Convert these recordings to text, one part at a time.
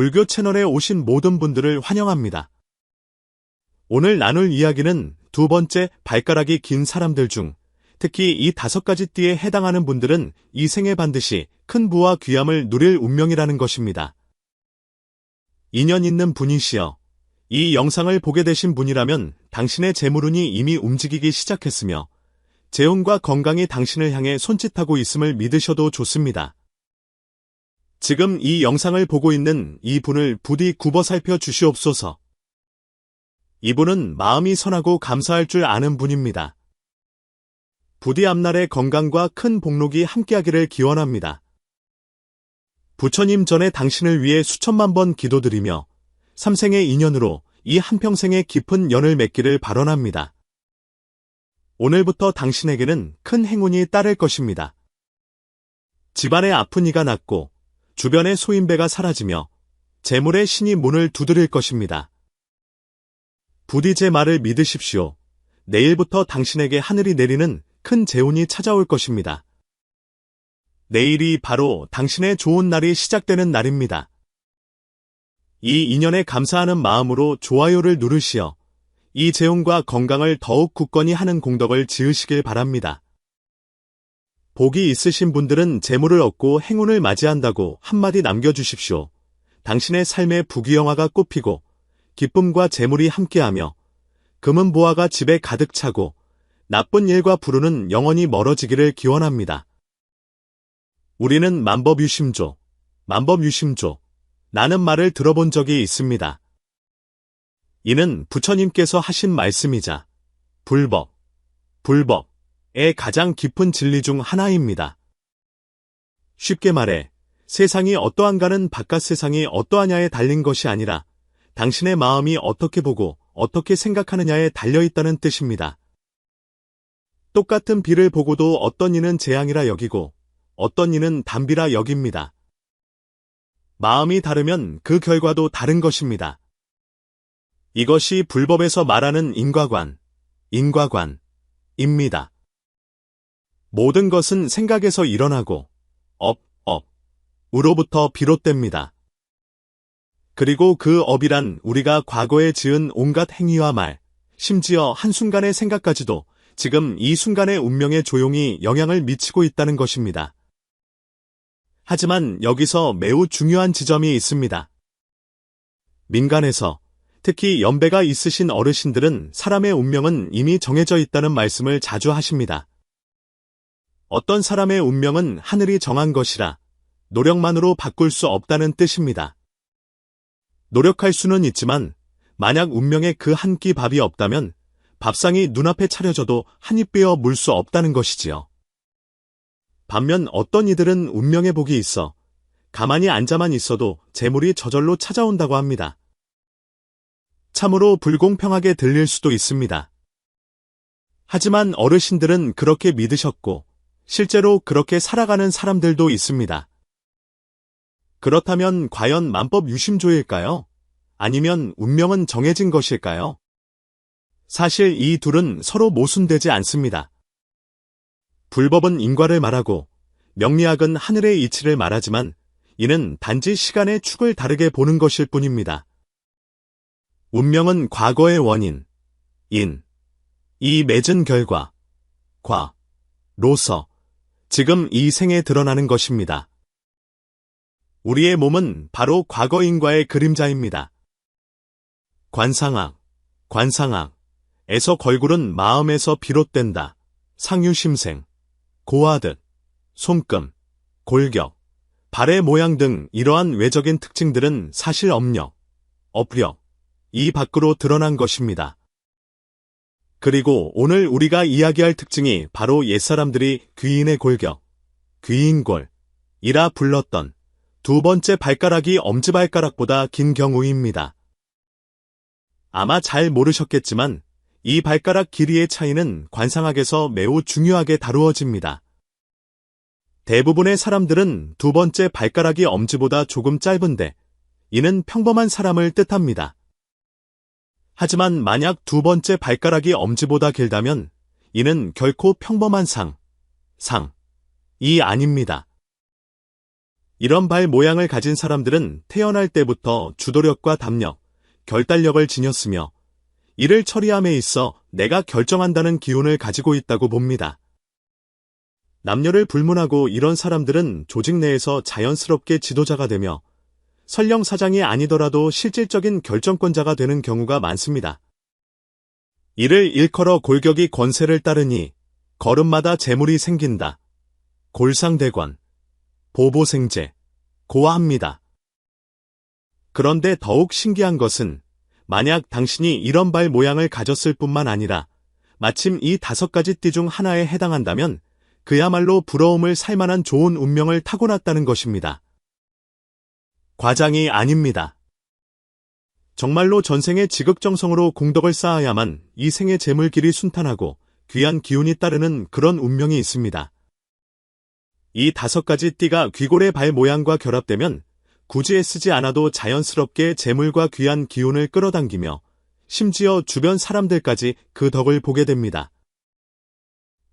불교 채널에 오신 모든 분들을 환영합니다. 오늘 나눌 이야기는 두 번째, 발가락이 긴 사람들 중 특히 이 5가지 띠에 해당하는 분들은 이 생에 반드시 큰 부와 귀함을 누릴 운명이라는 것입니다. 인연 있는 분이시여, 이 영상을 보게 되신 분이라면 당신의 재물운이 이미 움직이기 시작했으며 재운과 건강이 당신을 향해 손짓하고 있음을 믿으셔도 좋습니다. 지금 이 영상을 보고 있는 이 분을 부디 굽어 살펴 주시옵소서. 이분은 마음이 선하고 감사할 줄 아는 분입니다. 부디 앞날의 건강과 큰 복록이 함께하기를 기원합니다. 부처님 전에 당신을 위해 수천만 번 기도드리며 삼생의 인연으로 이 한평생의 깊은 연을 맺기를 발언합니다. 오늘부터 당신에게는 큰 행운이 따를 것입니다. 집안의 아픈 이가 낫고 주변의 소인배가 사라지며 재물의 신이 문을 두드릴 것입니다. 부디 제 말을 믿으십시오. 내일부터 당신에게 하늘이 내리는 큰 재운이 찾아올 것입니다. 내일이 바로 당신의 좋은 날이 시작되는 날입니다. 이 인연에 감사하는 마음으로 좋아요를 누르시어 이 재운과 건강을 더욱 굳건히 하는 공덕을 지으시길 바랍니다. 복이 있으신 분들은 재물을 얻고 행운을 맞이한다고 한마디 남겨주십시오. 당신의 삶에 부귀영화가 꽃피고 기쁨과 재물이 함께하며 금은 보화가 집에 가득 차고 나쁜 일과 불운은 영원히 멀어지기를 기원합니다. 우리는 만법유심조, 라는 말을 들어본 적이 있습니다. 이는 부처님께서 하신 말씀이자 불법의 가장 깊은 진리 중 하나입니다. 쉽게 말해 세상이 어떠한가는 바깥 세상이 어떠하냐에 달린 것이 아니라 당신의 마음이 어떻게 보고 어떻게 생각하느냐에 달려있다는 뜻입니다. 똑같은 비를 보고도 어떤 이는 재앙이라 여기고 어떤 이는 단비라 여깁니다. 마음이 다르면 그 결과도 다른 것입니다. 이것이 불법에서 말하는 인과관입니다. 모든 것은 생각에서 일어나고 우로부터 비롯됩니다. 그리고 그 업이란 우리가 과거에 지은 온갖 행위와 말, 심지어 한순간의 생각까지도 지금 이 순간의 운명에 조용히 영향을 미치고 있다는 것입니다. 하지만 여기서 매우 중요한 지점이 있습니다. 민간에서 특히 연배가 있으신 어르신들은 사람의 운명은 이미 정해져 있다는 말씀을 자주 하십니다. 어떤 사람의 운명은 하늘이 정한 것이라 노력만으로 바꿀 수 없다는 뜻입니다. 노력할 수는 있지만 만약 운명에 그 한 끼 밥이 없다면 밥상이 눈앞에 차려져도 한 입 베어 물 수 없다는 것이지요. 반면 어떤 이들은 운명의 복이 있어 가만히 앉아만 있어도 재물이 저절로 찾아온다고 합니다. 참으로 불공평하게 들릴 수도 있습니다. 하지만 어르신들은 그렇게 믿으셨고 실제로 그렇게 살아가는 사람들도 있습니다. 그렇다면 과연 만법유심조일까요? 아니면 운명은 정해진 것일까요? 사실 이 둘은 서로 모순되지 않습니다. 불법은 인과를 말하고 명리학은 하늘의 이치를 말하지만 이는 단지 시간의 축을 다르게 보는 것일 뿐입니다. 운명은 과거의 원인, 이 맺은 결과, 로서 지금 이 생에 드러나는 것입니다. 우리의 몸은 바로 과거 인과의 그림자입니다. 관상학에서 걸굴은 마음에서 비롯된다. 상유심생, 고하듯, 손금, 골격, 발의 모양 등 이러한 외적인 특징들은 사실 업력, 이 밖으로 드러난 것입니다. 그리고 오늘 우리가 이야기할 특징이 바로 옛사람들이 귀인의 골격, 귀인골이라 불렀던 두 번째 발가락이 엄지발가락보다 긴 경우입니다. 아마 잘 모르셨겠지만 이 발가락 길이의 차이는 관상학에서 매우 중요하게 다루어집니다. 대부분의 사람들은 두 번째 발가락이 엄지보다 조금 짧은데 이는 평범한 사람을 뜻합니다. 하지만 만약 두 번째 발가락이 엄지보다 길다면 이는 결코 평범한 상이 아닙니다. 이런 발 모양을 가진 사람들은 태어날 때부터 주도력과 담력, 결단력을 지녔으며 이를 처리함에 있어 내가 결정한다는 기운을 가지고 있다고 봅니다. 남녀를 불문하고 이런 사람들은 조직 내에서 자연스럽게 지도자가 되며 설령 사장이 아니더라도 실질적인 결정권자가 되는 경우가 많습니다. 이를 일컬어 골격이 권세를 따르니 걸음마다 재물이 생긴다. 골상대권, 보보생재, 고화합니다. 그런데 더욱 신기한 것은 만약 당신이 이런 발 모양을 가졌을 뿐만 아니라 마침 이 5가지 띠 중 하나에 해당한다면 그야말로 부러움을 살 만한 좋은 운명을 타고났다는 것입니다. 과장이 아닙니다. 정말로 전생의 지극정성으로 공덕을 쌓아야만 이 생의 재물길이 순탄하고 귀한 기운이 따르는 그런 운명이 있습니다. 이 5가지 띠가 귀골의 발 모양과 결합되면 굳이 애쓰지 않아도 자연스럽게 재물과 귀한 기운을 끌어당기며 심지어 주변 사람들까지 그 덕을 보게 됩니다.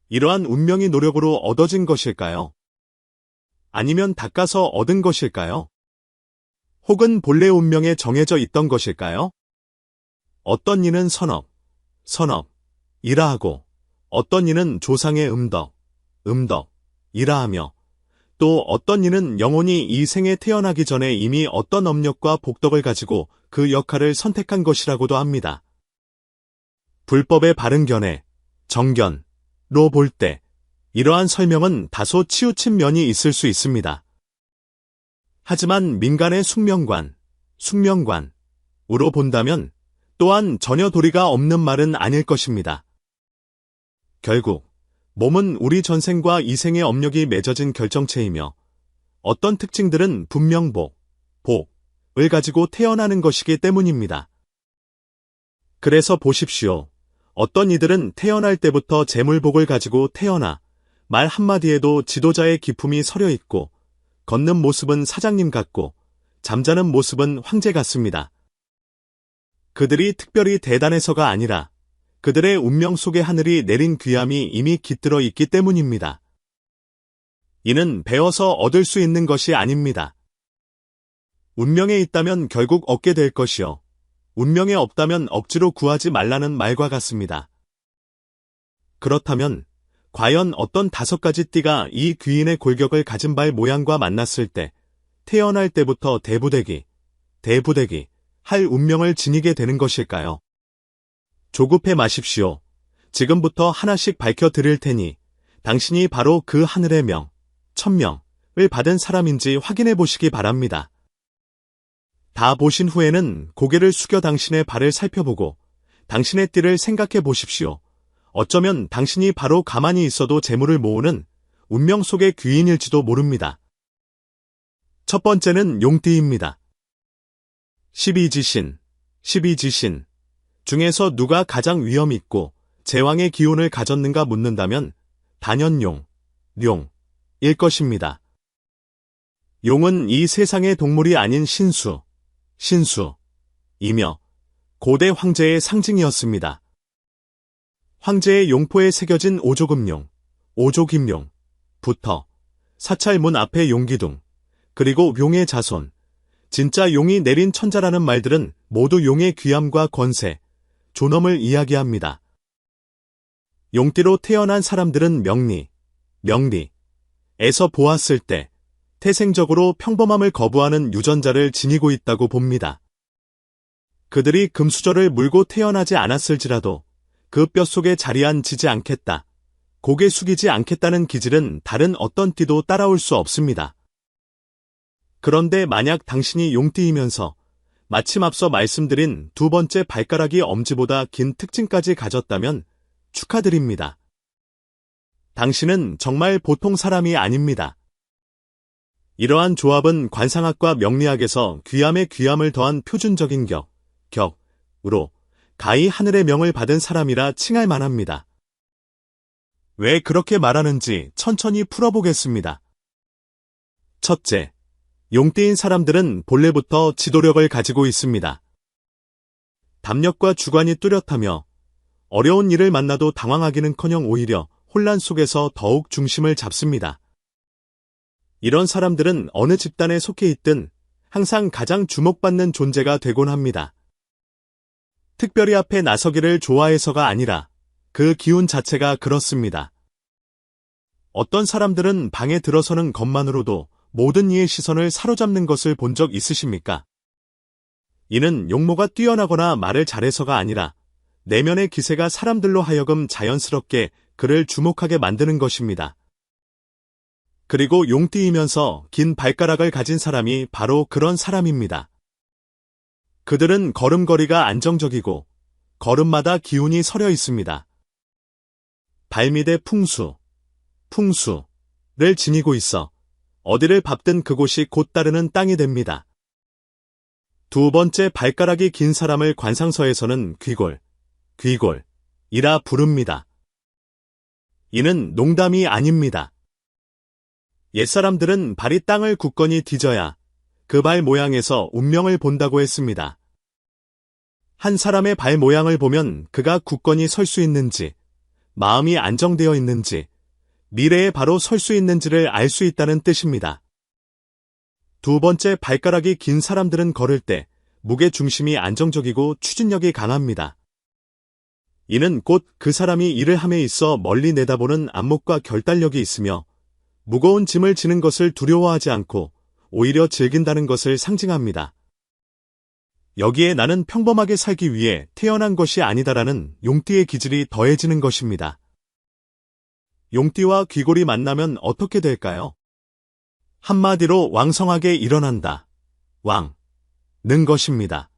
이러한 운명이 노력으로 얻어진 것일까요? 아니면 닦아서 얻은 것일까요? 혹은 본래 운명에 정해져 있던 것일까요? 어떤 이는 선업이라 하고 어떤 이는 조상의 음덕이라 하며 또 어떤 이는 영혼이 이 생에 태어나기 전에 이미 어떤 업력과 복덕을 가지고 그 역할을 선택한 것이라고도 합니다. 불법의 바른 견해, 정견로 볼 때 이러한 설명은 다소 치우친 면이 있을 수 있습니다. 하지만 민간의 숙명관으로 본다면 또한 전혀 도리가 없는 말은 아닐 것입니다. 결국 몸은 우리 전생과 이생의 업력이 맺어진 결정체이며 어떤 특징들은 분명 복을 가지고 태어나는 것이기 때문입니다. 그래서 보십시오. 어떤 이들은 태어날 때부터 재물복을 가지고 태어나 말 한마디에도 지도자의 기품이 서려 있고 걷는 모습은 사장님 같고 잠자는 모습은 황제 같습니다. 그들이 특별히 대단해서가 아니라 그들의 운명 속에 하늘이 내린 귀함이 이미 깃들어 있기 때문입니다. 이는 배워서 얻을 수 있는 것이 아닙니다. 운명에 있다면 결국 얻게 될 것이요. 운명에 없다면 억지로 구하지 말라는 말과 같습니다. 그렇다면 과연 어떤 5가지 띠가 이 귀인의 골격을 가진 발 모양과 만났을 때 태어날 때부터 대부대기 할 운명을 지니게 되는 것일까요? 조급해 마십시오. 지금부터 하나씩 밝혀드릴 테니 당신이 바로 그 하늘의 천명을 받은 사람인지 확인해 보시기 바랍니다. 다 보신 후에는 고개를 숙여 당신의 발을 살펴보고 당신의 띠를 생각해 보십시오. 어쩌면 당신이 바로 가만히 있어도 재물을 모으는 운명 속의 귀인일지도 모릅니다. 첫 번째는 용띠입니다. 12지신 중에서 누가 가장 위험 있고 제왕의 기운을 가졌는가 묻는다면 단연 용일 것입니다. 용은 이 세상의 동물이 아닌 신수이며 고대 황제의 상징이었습니다. 황제의 용포에 새겨진 오조김용부터 사찰문 앞의 용기둥, 그리고 용의 자손, 진짜 용이 내린 천자라는 말들은 모두 용의 귀함과 권세, 존엄을 이야기합니다. 용띠로 태어난 사람들은 명리에서 보았을 때 태생적으로 평범함을 거부하는 유전자를 지니고 있다고 봅니다. 그들이 금수저를 물고 태어나지 않았을지라도 그 뼛속에 자리 앉히지 않겠다, 고개 숙이지 않겠다는 기질은 다른 어떤 띠도 따라올 수 없습니다. 그런데 만약 당신이 용띠이면서 마침 앞서 말씀드린 2번째 발가락이 엄지보다 긴 특징까지 가졌다면 축하드립니다. 당신은 정말 보통 사람이 아닙니다. 이러한 조합은 관상학과 명리학에서 귀함에 귀함을 더한 표준적인 격으로 가히 하늘의 명을 받은 사람이라 칭할 만합니다. 왜 그렇게 말하는지 천천히 풀어보겠습니다. 첫째, 용띠인 사람들은 본래부터 지도력을 가지고 있습니다. 담력과 주관이 뚜렷하며 어려운 일을 만나도 당황하기는커녕 오히려 혼란 속에서 더욱 중심을 잡습니다. 이런 사람들은 어느 집단에 속해 있든 항상 가장 주목받는 존재가 되곤 합니다. 특별히 앞에 나서기를 좋아해서가 아니라 그 기운 자체가 그렇습니다. 어떤 사람들은 방에 들어서는 것만으로도 모든 이의 시선을 사로잡는 것을 본 적 있으십니까? 이는 용모가 뛰어나거나 말을 잘해서가 아니라 내면의 기세가 사람들로 하여금 자연스럽게 그를 주목하게 만드는 것입니다. 그리고 용띠이면서 긴 발가락을 가진 사람이 바로 그런 사람입니다. 그들은 걸음걸이가 안정적이고 걸음마다 기운이 서려 있습니다. 발밑에 풍수를 지니고 있어 어디를 밟든 그곳이 곧 따르는 땅이 됩니다. 두 번째, 발가락이 긴 사람을 관상서에서는 귀골이라 부릅니다. 이는 농담이 아닙니다. 옛사람들은 발이 땅을 굳건히 디뎌야 그 발 모양에서 운명을 본다고 했습니다. 한 사람의 발 모양을 보면 그가 굳건히 설 수 있는지, 마음이 안정되어 있는지, 미래에 바로 설 수 있는지를 알 수 있다는 뜻입니다. 두 번째, 발가락이 긴 사람들은 걸을 때 무게 중심이 안정적이고 추진력이 강합니다. 이는 곧 그 사람이 일을 함에 있어 멀리 내다보는 안목과 결단력이 있으며 무거운 짐을 지는 것을 두려워하지 않고 오히려 즐긴다는 것을 상징합니다. 여기에 나는 평범하게 살기 위해 태어난 것이 아니다라는 용띠의 기질이 더해지는 것입니다. 용띠와 귀골이 만나면 어떻게 될까요? 한마디로 왕성하게 일어난다. 는 것입니다.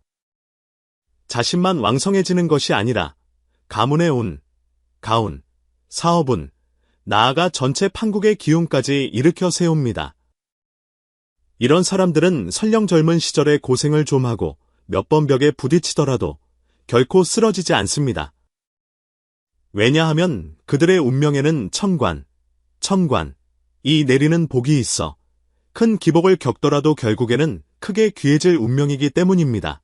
자신만 왕성해지는 것이 아니라 가문의 가운, 사업운, 나아가 전체 판국의 기운까지 일으켜 세웁니다. 이런 사람들은 설령 젊은 시절에 고생을 좀 하고 몇 번 벽에 부딪히더라도 결코 쓰러지지 않습니다. 왜냐하면 그들의 운명에는 천관이 내리는 복이 있어 큰 기복을 겪더라도 결국에는 크게 귀해질 운명이기 때문입니다.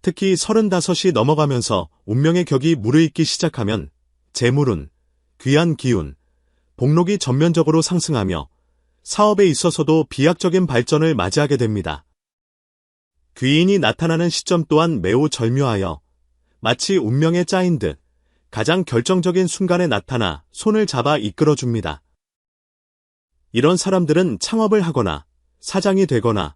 특히 35이 넘어가면서 운명의 격이 무르익기 시작하면 재물운, 귀한 기운, 복록이 전면적으로 상승하며 사업에 있어서도 비약적인 발전을 맞이하게 됩니다. 귀인이 나타나는 시점 또한 매우 절묘하여 마치 운명에 짜인 듯 가장 결정적인 순간에 나타나 손을 잡아 이끌어줍니다. 이런 사람들은 창업을 하거나 사장이 되거나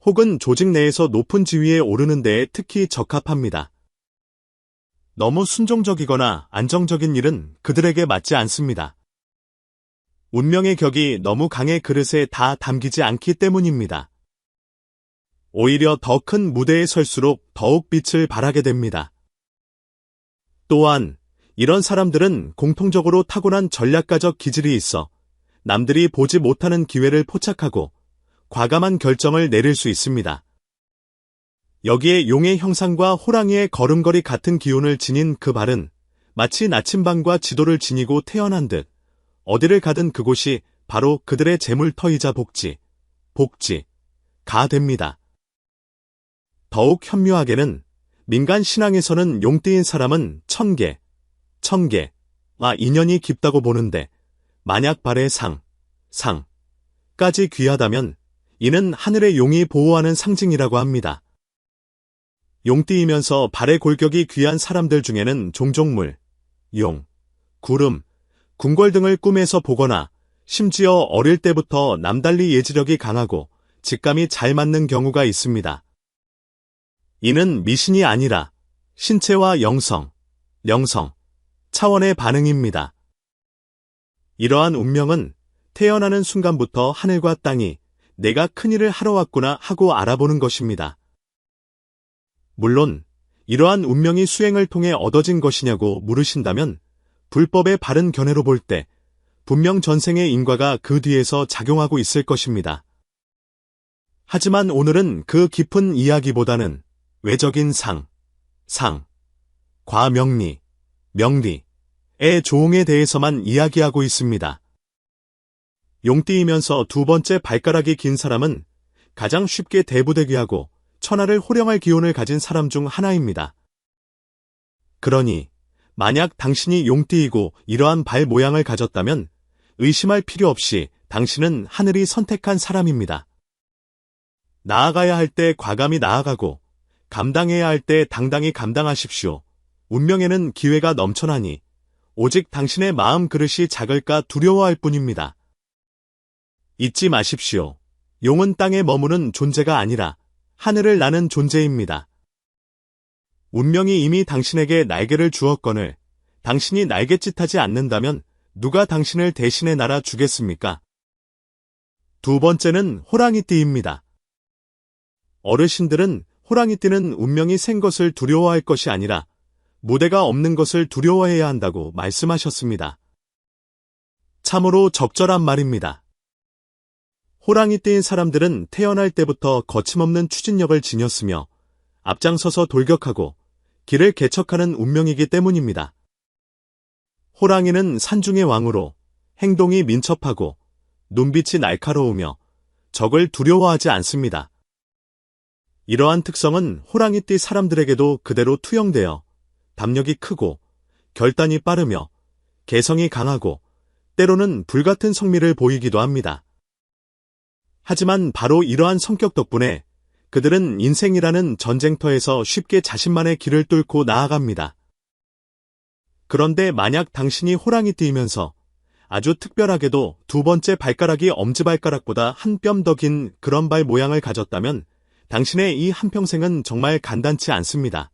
혹은 조직 내에서 높은 지위에 오르는 데에 특히 적합합니다. 너무 순종적이거나 안정적인 일은 그들에게 맞지 않습니다. 운명의 격이 너무 강해 그릇에 다 담기지 않기 때문입니다. 오히려 더 큰 무대에 설수록 더욱 빛을 발하게 됩니다. 또한 이런 사람들은 공통적으로 타고난 전략가적 기질이 있어 남들이 보지 못하는 기회를 포착하고 과감한 결정을 내릴 수 있습니다. 여기에 용의 형상과 호랑이의 걸음걸이 같은 기운을 지닌 그 발은 마치 나침반과 지도를 지니고 태어난 듯 어디를 가든 그곳이 바로 그들의 재물터이자 복지가 됩니다. 더욱 현묘하게는 민간 신앙에서는 용띠인 사람은 천계와 인연이 깊다고 보는데 만약 발의 상까지 귀하다면 이는 하늘의 용이 보호하는 상징이라고 합니다. 용띠이면서 발의 골격이 귀한 사람들 중에는 종종 용, 구름, 궁궐 등을 꿈에서 보거나 심지어 어릴 때부터 남달리 예지력이 강하고 직감이 잘 맞는 경우가 있습니다. 이는 미신이 아니라 신체와 영성 차원의 반응입니다. 이러한 운명은 태어나는 순간부터 하늘과 땅이 내가 큰일을 하러 왔구나 하고 알아보는 것입니다. 물론 이러한 운명이 수행을 통해 얻어진 것이냐고 물으신다면 불법의 바른 견해로 볼 때 분명 전생의 인과가 그 뒤에서 작용하고 있을 것입니다. 하지만 오늘은 그 깊은 이야기보다는 외적인 과명리의 조응에 대해서만 이야기하고 있습니다. 용띠이면서 두 번째 발가락이 긴 사람은 가장 쉽게 대부되게 하고 천하를 호령할 기운을 가진 사람 중 하나입니다. 그러니 만약 당신이 용띠이고 이러한 발 모양을 가졌다면 의심할 필요 없이 당신은 하늘이 선택한 사람입니다. 나아가야 할 때 과감히 나아가고 감당해야 할 때 당당히 감당하십시오. 운명에는 기회가 넘쳐나니 오직 당신의 마음 그릇이 작을까 두려워할 뿐입니다. 잊지 마십시오. 용은 땅에 머무는 존재가 아니라 하늘을 나는 존재입니다. 운명이 이미 당신에게 날개를 주었거늘 당신이 날갯짓하지 않는다면 누가 당신을 대신해 날아 주겠습니까? 두 번째는 호랑이띠입니다. 어르신들은 호랑이띠는 운명이 센 것을 두려워할 것이 아니라 무대가 없는 것을 두려워해야 한다고 말씀하셨습니다. 참으로 적절한 말입니다. 호랑이띠인 사람들은 태어날 때부터 거침없는 추진력을 지녔으며 앞장서서 돌격하고 길을 개척하는 운명이기 때문입니다. 호랑이는 산중의 왕으로 행동이 민첩하고 눈빛이 날카로우며 적을 두려워하지 않습니다. 이러한 특성은 호랑이띠 사람들에게도 그대로 투영되어 담력이 크고 결단이 빠르며 개성이 강하고 때로는 불같은 성미를 보이기도 합니다. 하지만 바로 이러한 성격 덕분에 그들은 인생이라는 전쟁터에서 쉽게 자신만의 길을 뚫고 나아갑니다. 그런데 만약 당신이 호랑이띠이면서 아주 특별하게도 두 번째 발가락이 엄지발가락보다 한 뼘 더 긴 그런 발 모양을 가졌다면 당신의 이 한평생은 정말 간단치 않습니다.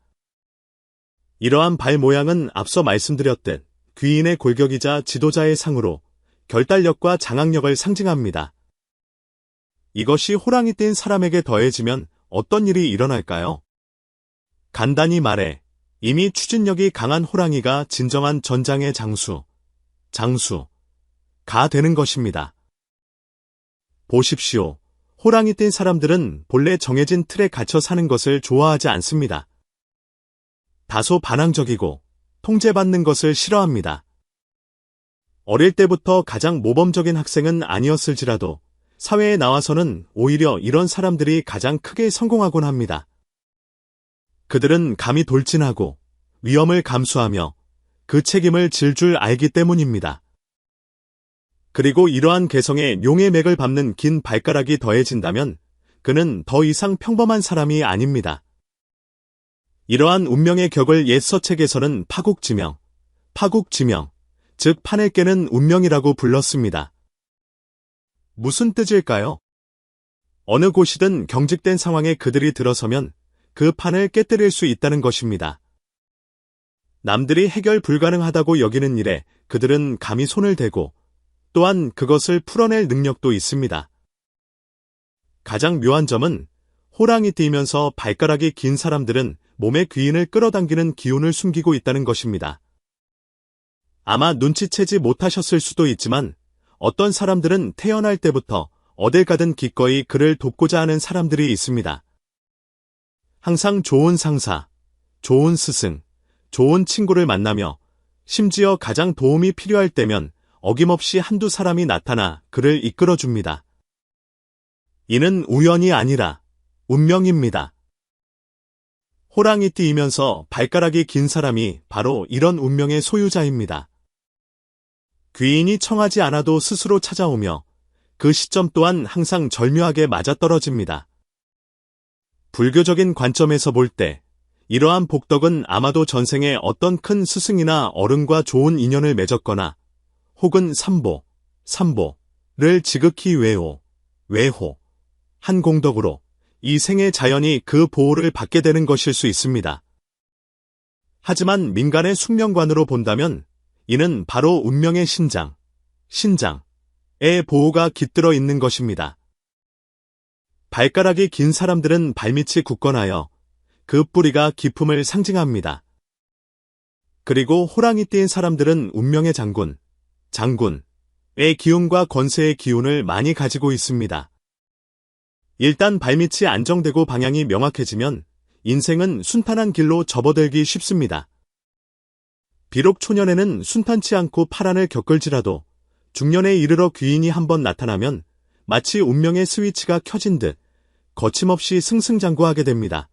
이러한 발 모양은 앞서 말씀드렸듯 귀인의 골격이자 지도자의 상으로 결단력과 장악력을 상징합니다. 이것이 호랑이띠인 사람에게 더해지면 어떤 일이 일어날까요? 간단히 말해 이미 추진력이 강한 호랑이가 진정한 전장의 장수가 되는 것입니다. 보십시오. 호랑이띠인 사람들은 본래 정해진 틀에 갇혀 사는 것을 좋아하지 않습니다. 다소 반항적이고 통제받는 것을 싫어합니다. 어릴 때부터 가장 모범적인 학생은 아니었을지라도 사회에 나와서는 오히려 이런 사람들이 가장 크게 성공하곤 합니다. 그들은 감히 돌진하고 위험을 감수하며 그 책임을 질 줄 알기 때문입니다. 그리고 이러한 개성에 용의 맥을 밟는 긴 발가락이 더해진다면 그는 더 이상 평범한 사람이 아닙니다. 이러한 운명의 격을 옛 서책에서는 파국지명, 즉 판을 깨는 운명이라고 불렀습니다. 무슨 뜻일까요? 어느 곳이든 경직된 상황에 그들이 들어서면 그 판을 깨뜨릴 수 있다는 것입니다. 남들이 해결 불가능하다고 여기는 일에 그들은 감히 손을 대고 또한 그것을 풀어낼 능력도 있습니다. 가장 묘한 점은 호랑이띠이면서 발가락이 긴 사람들은 몸의 귀인을 끌어당기는 기운을 숨기고 있다는 것입니다. 아마 눈치채지 못하셨을 수도 있지만 어떤 사람들은 태어날 때부터 어딜 가든 기꺼이 그를 돕고자 하는 사람들이 있습니다. 항상 좋은 상사, 좋은 스승, 좋은 친구를 만나며 심지어 가장 도움이 필요할 때면 어김없이 한두 사람이 나타나 그를 이끌어줍니다. 이는 우연이 아니라 운명입니다. 호랑이띠이면서 발가락이 긴 사람이 바로 이런 운명의 소유자입니다. 귀인이 청하지 않아도 스스로 찾아오며 그 시점 또한 항상 절묘하게 맞아떨어집니다. 불교적인 관점에서 볼 때 이러한 복덕은 아마도 전생에 어떤 큰 스승이나 어른과 좋은 인연을 맺었거나 혹은 삼보를 지극히 외호한 공덕으로 이 생의 자연이 그 보호를 받게 되는 것일 수 있습니다. 하지만 민간의 숙명관으로 본다면 이는 바로 운명의 신장의 보호가 깃들어 있는 것입니다. 발가락이 긴 사람들은 발밑이 굳건하여 그 뿌리가 기품을 상징합니다. 그리고 호랑이띠인 사람들은 운명의 장군의 기운과 권세의 기운을 많이 가지고 있습니다. 일단 발밑이 안정되고 방향이 명확해지면 인생은 순탄한 길로 접어들기 쉽습니다. 비록 초년에는 순탄치 않고 파란을 겪을지라도 중년에 이르러 귀인이 한번 나타나면 마치 운명의 스위치가 켜진 듯 거침없이 승승장구하게 됩니다.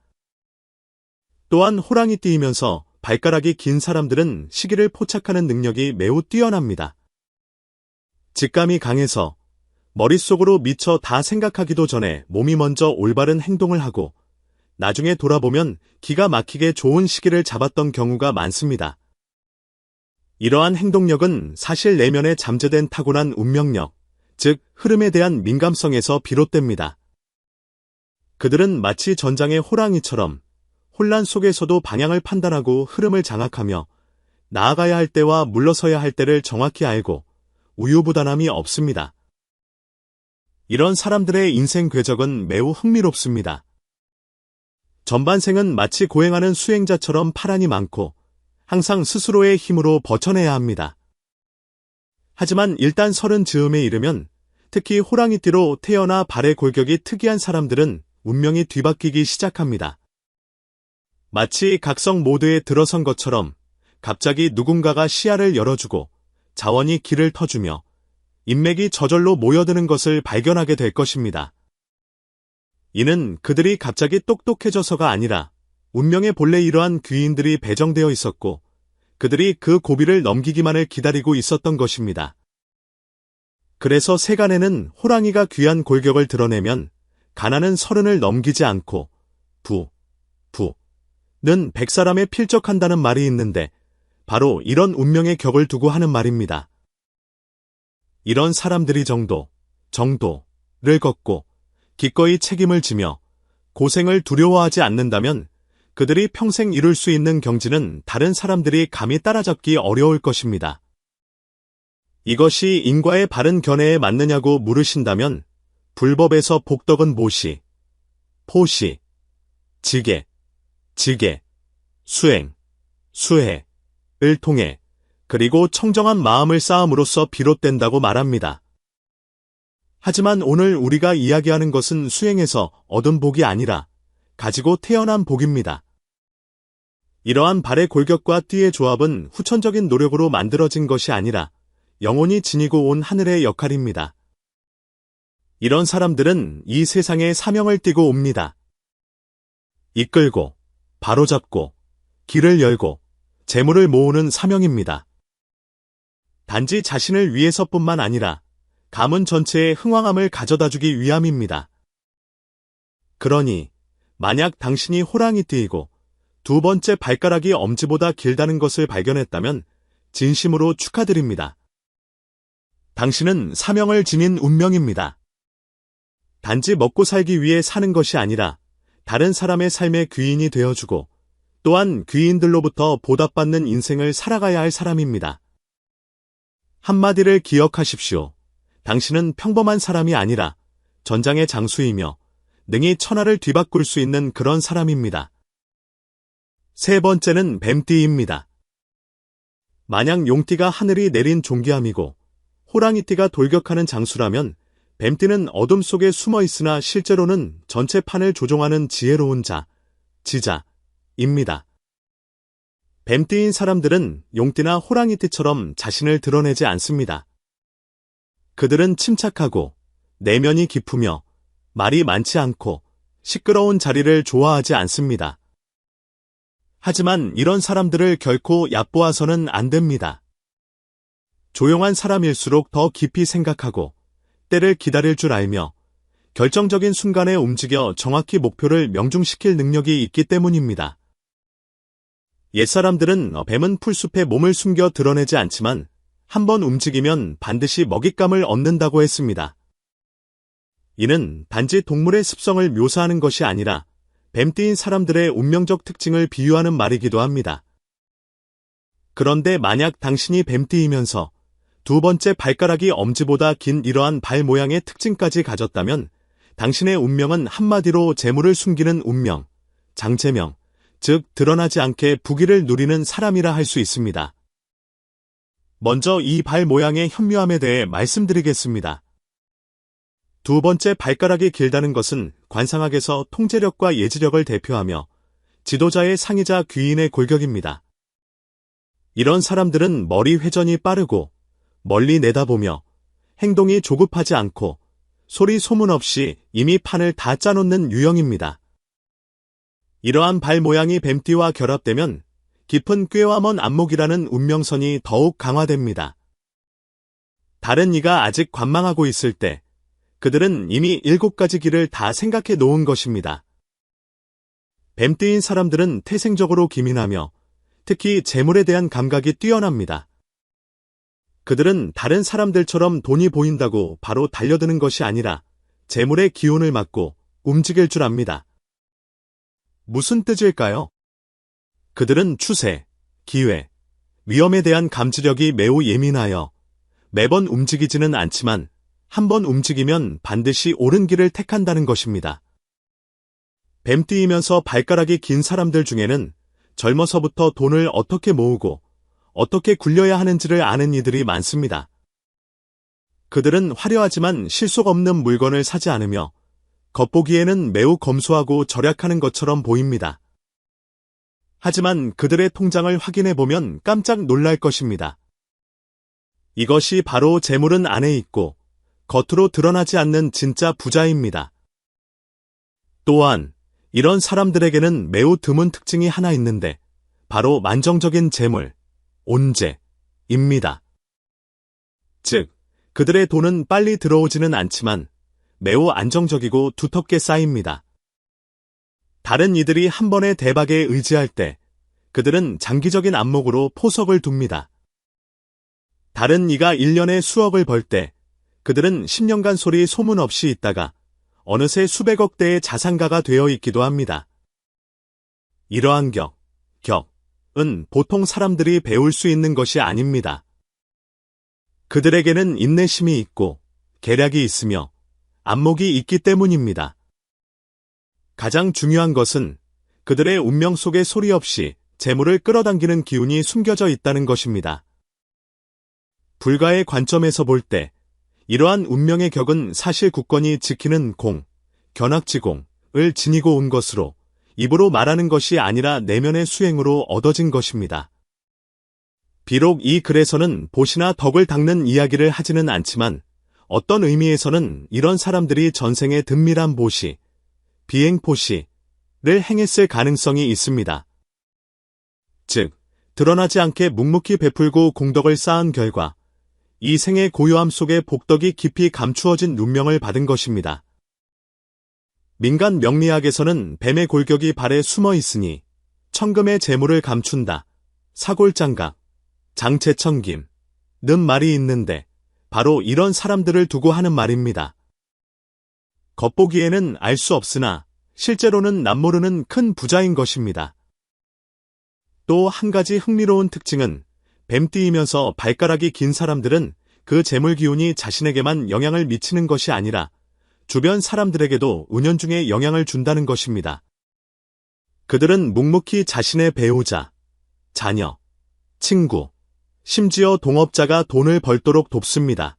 또한 호랑이띠이면서 발가락이 긴 사람들은 시기를 포착하는 능력이 매우 뛰어납니다. 직감이 강해서 머릿속으로 미처 다 생각하기도 전에 몸이 먼저 올바른 행동을 하고 나중에 돌아보면 기가 막히게 좋은 시기를 잡았던 경우가 많습니다. 이러한 행동력은 사실 내면에 잠재된 타고난 운명력, 즉 흐름에 대한 민감성에서 비롯됩니다. 그들은 마치 전장의 호랑이처럼 혼란 속에서도 방향을 판단하고 흐름을 장악하며 나아가야 할 때와 물러서야 할 때를 정확히 알고 우유부단함이 없습니다. 이런 사람들의 인생 궤적은 매우 흥미롭습니다. 전반생은 마치 고행하는 수행자처럼 파란이 많고 항상 스스로의 힘으로 버텨내야 합니다. 하지만 일단 30 즈음에 이르면 특히 호랑이띠로 태어나 발의 골격이 특이한 사람들은 운명이 뒤바뀌기 시작합니다. 마치 각성 모드에 들어선 것처럼 갑자기 누군가가 시야를 열어주고 자원이 길을 터주며 인맥이 저절로 모여드는 것을 발견하게 될 것입니다. 이는 그들이 갑자기 똑똑해져서가 아니라 운명의 본래 이러한 귀인들이 배정되어 있었고 그들이 그 고비를 넘기기만을 기다리고 있었던 것입니다. 그래서 세간에는 호랑이가 귀한 골격을 드러내면 가난은 30을 넘기지 않고 는 100사람에 필적한다는 말이 있는데 바로 이런 운명의 격을 두고 하는 말입니다. 이런 사람들이 정도를 걷고 기꺼이 책임을 지며 고생을 두려워하지 않는다면 그들이 평생 이룰 수 있는 경지는 다른 사람들이 감히 따라잡기 어려울 것입니다. 이것이 인과의 바른 견해에 맞느냐고 물으신다면 불법에서 복덕은 모시, 포시, 지계, 수행, 수해를 통해 그리고 청정한 마음을 쌓음으로써 비롯된다고 말합니다. 하지만 오늘 우리가 이야기하는 것은 수행에서 얻은 복이 아니라 가지고 태어난 복입니다. 이러한 발의 골격과 띠의 조합은 후천적인 노력으로 만들어진 것이 아니라 영원히 지니고 온 하늘의 역할입니다. 이런 사람들은 이 세상에 사명을 띠고 옵니다. 이끌고, 바로잡고, 길을 열고, 재물을 모으는 사명입니다. 단지 자신을 위해서뿐만 아니라 가문 전체의 흥왕함을 가져다주기 위함입니다. 그러니 만약 당신이 호랑이띠이고 두 번째 발가락이 엄지보다 길다는 것을 발견했다면 진심으로 축하드립니다. 당신은 사명을 지닌 운명입니다. 단지 먹고 살기 위해 사는 것이 아니라 다른 사람의 삶의 귀인이 되어주고 또한 귀인들로부터 보답받는 인생을 살아가야 할 사람입니다. 한마디를 기억하십시오. 당신은 평범한 사람이 아니라 전장의 장수이며 능히 천하를 뒤바꿀 수 있는 그런 사람입니다. 세 번째는 뱀띠입니다. 만약 용띠가 하늘이 내린 존귀함이고 호랑이띠가 돌격하는 장수라면 뱀띠는 어둠 속에 숨어 있으나 실제로는 전체 판을 조종하는 지혜로운 지자입니다. 뱀띠인 사람들은 용띠나 호랑이띠처럼 자신을 드러내지 않습니다. 그들은 침착하고 내면이 깊으며 말이 많지 않고 시끄러운 자리를 좋아하지 않습니다. 하지만 이런 사람들을 결코 얕보아서는 안 됩니다. 조용한 사람일수록 더 깊이 생각하고 때를 기다릴 줄 알며 결정적인 순간에 움직여 정확히 목표를 명중시킬 능력이 있기 때문입니다. 옛사람들은 뱀은 풀숲에 몸을 숨겨 드러내지 않지만 한번 움직이면 반드시 먹잇감을 얻는다고 했습니다. 이는 단지 동물의 습성을 묘사하는 것이 아니라 뱀띠인 사람들의 운명적 특징을 비유하는 말이기도 합니다. 그런데 만약 당신이 뱀띠이면서 두 번째 발가락이 엄지보다 긴 이러한 발 모양의 특징까지 가졌다면 당신의 운명은 한마디로 재물을 숨기는 운명, 장체명, 즉 드러나지 않게 부귀를 누리는 사람이라 할 수 있습니다. 먼저 이 발 모양의 현묘함에 대해 말씀드리겠습니다. 두 번째 발가락이 길다는 것은 관상학에서 통제력과 예지력을 대표하며 지도자의 상이자 귀인의 골격입니다. 이런 사람들은 머리 회전이 빠르고 멀리 내다보며 행동이 조급하지 않고 소리 소문 없이 이미 판을 다 짜놓는 유형입니다. 이러한 발 모양이 뱀띠와 결합되면 깊은 꾀와 먼 안목이라는 운명선이 더욱 강화됩니다. 다른 이가 아직 관망하고 있을 때 그들은 이미 7가지 길을 다 생각해 놓은 것입니다. 뱀띠인 사람들은 태생적으로 기민하며 특히 재물에 대한 감각이 뛰어납니다. 그들은 다른 사람들처럼 돈이 보인다고 바로 달려드는 것이 아니라 재물의 기운을 맞고 움직일 줄 압니다. 무슨 뜻일까요? 그들은 추세, 기회, 위험에 대한 감지력이 매우 예민하여 매번 움직이지는 않지만 한번 움직이면 반드시 옳은 길을 택한다는 것입니다. 뱀띠이면서 발가락이 긴 사람들 중에는 젊어서부터 돈을 어떻게 모으고 어떻게 굴려야 하는지를 아는 이들이 많습니다. 그들은 화려하지만 실속 없는 물건을 사지 않으며 겉보기에는 매우 검소하고 절약하는 것처럼 보입니다. 하지만 그들의 통장을 확인해보면 깜짝 놀랄 것입니다. 이것이 바로 재물은 안에 있고 겉으로 드러나지 않는 진짜 부자입니다. 또한 이런 사람들에게는 매우 드문 특징이 하나 있는데 바로 만정적인 재물, 온재입니다. 즉, 그들의 돈은 빨리 들어오지는 않지만 매우 안정적이고 두텁게 쌓입니다. 다른 이들이 한 번의 대박에 의지할 때 그들은 장기적인 안목으로 포석을 둡니다. 다른 이가 1년에 수억을 벌 때 그들은 10년간 소리 소문 없이 있다가 어느새 수백억 대의 자산가가 되어 있기도 합니다. 이러한 격은 보통 사람들이 배울 수 있는 것이 아닙니다. 그들에게는 인내심이 있고 계략이 있으며 안목이 있기 때문입니다. 가장 중요한 것은 그들의 운명 속에 소리 없이 재물을 끌어당기는 기운이 숨겨져 있다는 것입니다. 불가의 관점에서 볼 때 이러한 운명의 격은 사실 국권이 지키는 견악지공을 지니고 온 것으로 입으로 말하는 것이 아니라 내면의 수행으로 얻어진 것입니다. 비록 이 글에서는 보시나 덕을 닦는 이야기를 하지는 않지만 어떤 의미에서는 이런 사람들이 전생에 든밀한 보시, 비행포시를 행했을 가능성이 있습니다. 즉, 드러나지 않게 묵묵히 베풀고 공덕을 쌓은 결과 이 생의 고요함 속에 복덕이 깊이 감추어진 운명을 받은 것입니다. 민간 명리학에서는 뱀의 골격이 발에 숨어 있으니 천금의 재물을 감춘다, 사골장각, 장채천김 는 말이 있는데 바로 이런 사람들을 두고 하는 말입니다. 겉보기에는 알 수 없으나 실제로는 남모르는 큰 부자인 것입니다. 또 한 가지 흥미로운 특징은 뱀띠이면서 발가락이 긴 사람들은 그 재물 기운이 자신에게만 영향을 미치는 것이 아니라 주변 사람들에게도 은연중에 영향을 준다는 것입니다. 그들은 묵묵히 자신의 배우자, 자녀, 친구, 심지어 동업자가 돈을 벌도록 돕습니다.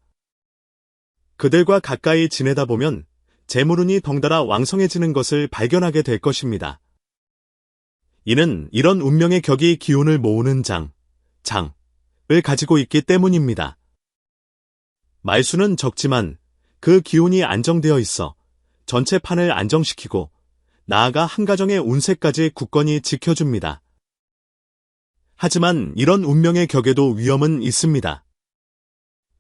그들과 가까이 지내다 보면 재물운이 덩달아 왕성해지는 것을 발견하게 될 것입니다. 이는 이런 운명의 격이 기운을 모으는 장을 가지고 있기 때문입니다. 말수는 적지만 그 기운이 안정되어 있어 전체 판을 안정시키고 나아가 한 가정의 운세까지 굳건히 지켜줍니다. 하지만 이런 운명의 격에도 위험은 있습니다.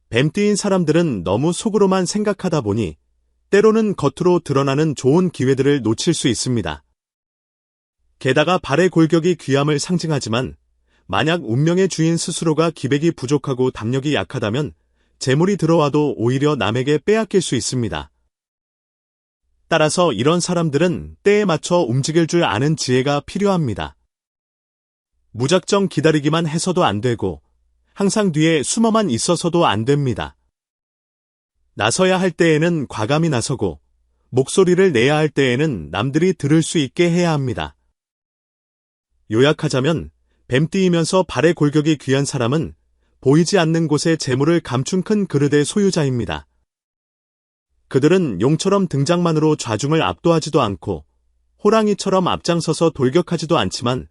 뱀띠인 사람들은 너무 속으로만 생각하다 보니 때로는 겉으로 드러나는 좋은 기회들을 놓칠 수 있습니다. 게다가 발의 골격이 귀함을 상징하지만 만약 운명의 주인 스스로가 기백이 부족하고 담력이 약하다면 재물이 들어와도 오히려 남에게 빼앗길 수 있습니다. 따라서 이런 사람들은 때에 맞춰 움직일 줄 아는 지혜가 필요합니다. 무작정 기다리기만 해서도 안 되고 항상 뒤에 숨어만 있어서도 안 됩니다. 나서야 할 때에는 과감히 나서고 목소리를 내야 할 때에는 남들이 들을 수 있게 해야 합니다. 요약하자면 뱀띠이면서 발의 골격이 귀한 사람은 보이지 않는 곳에 재물을 감춘 큰 그릇의 소유자입니다. 그들은 용처럼 등장만으로 좌중을 압도하지도 않고 호랑이처럼 앞장서서 돌격하지도 않지만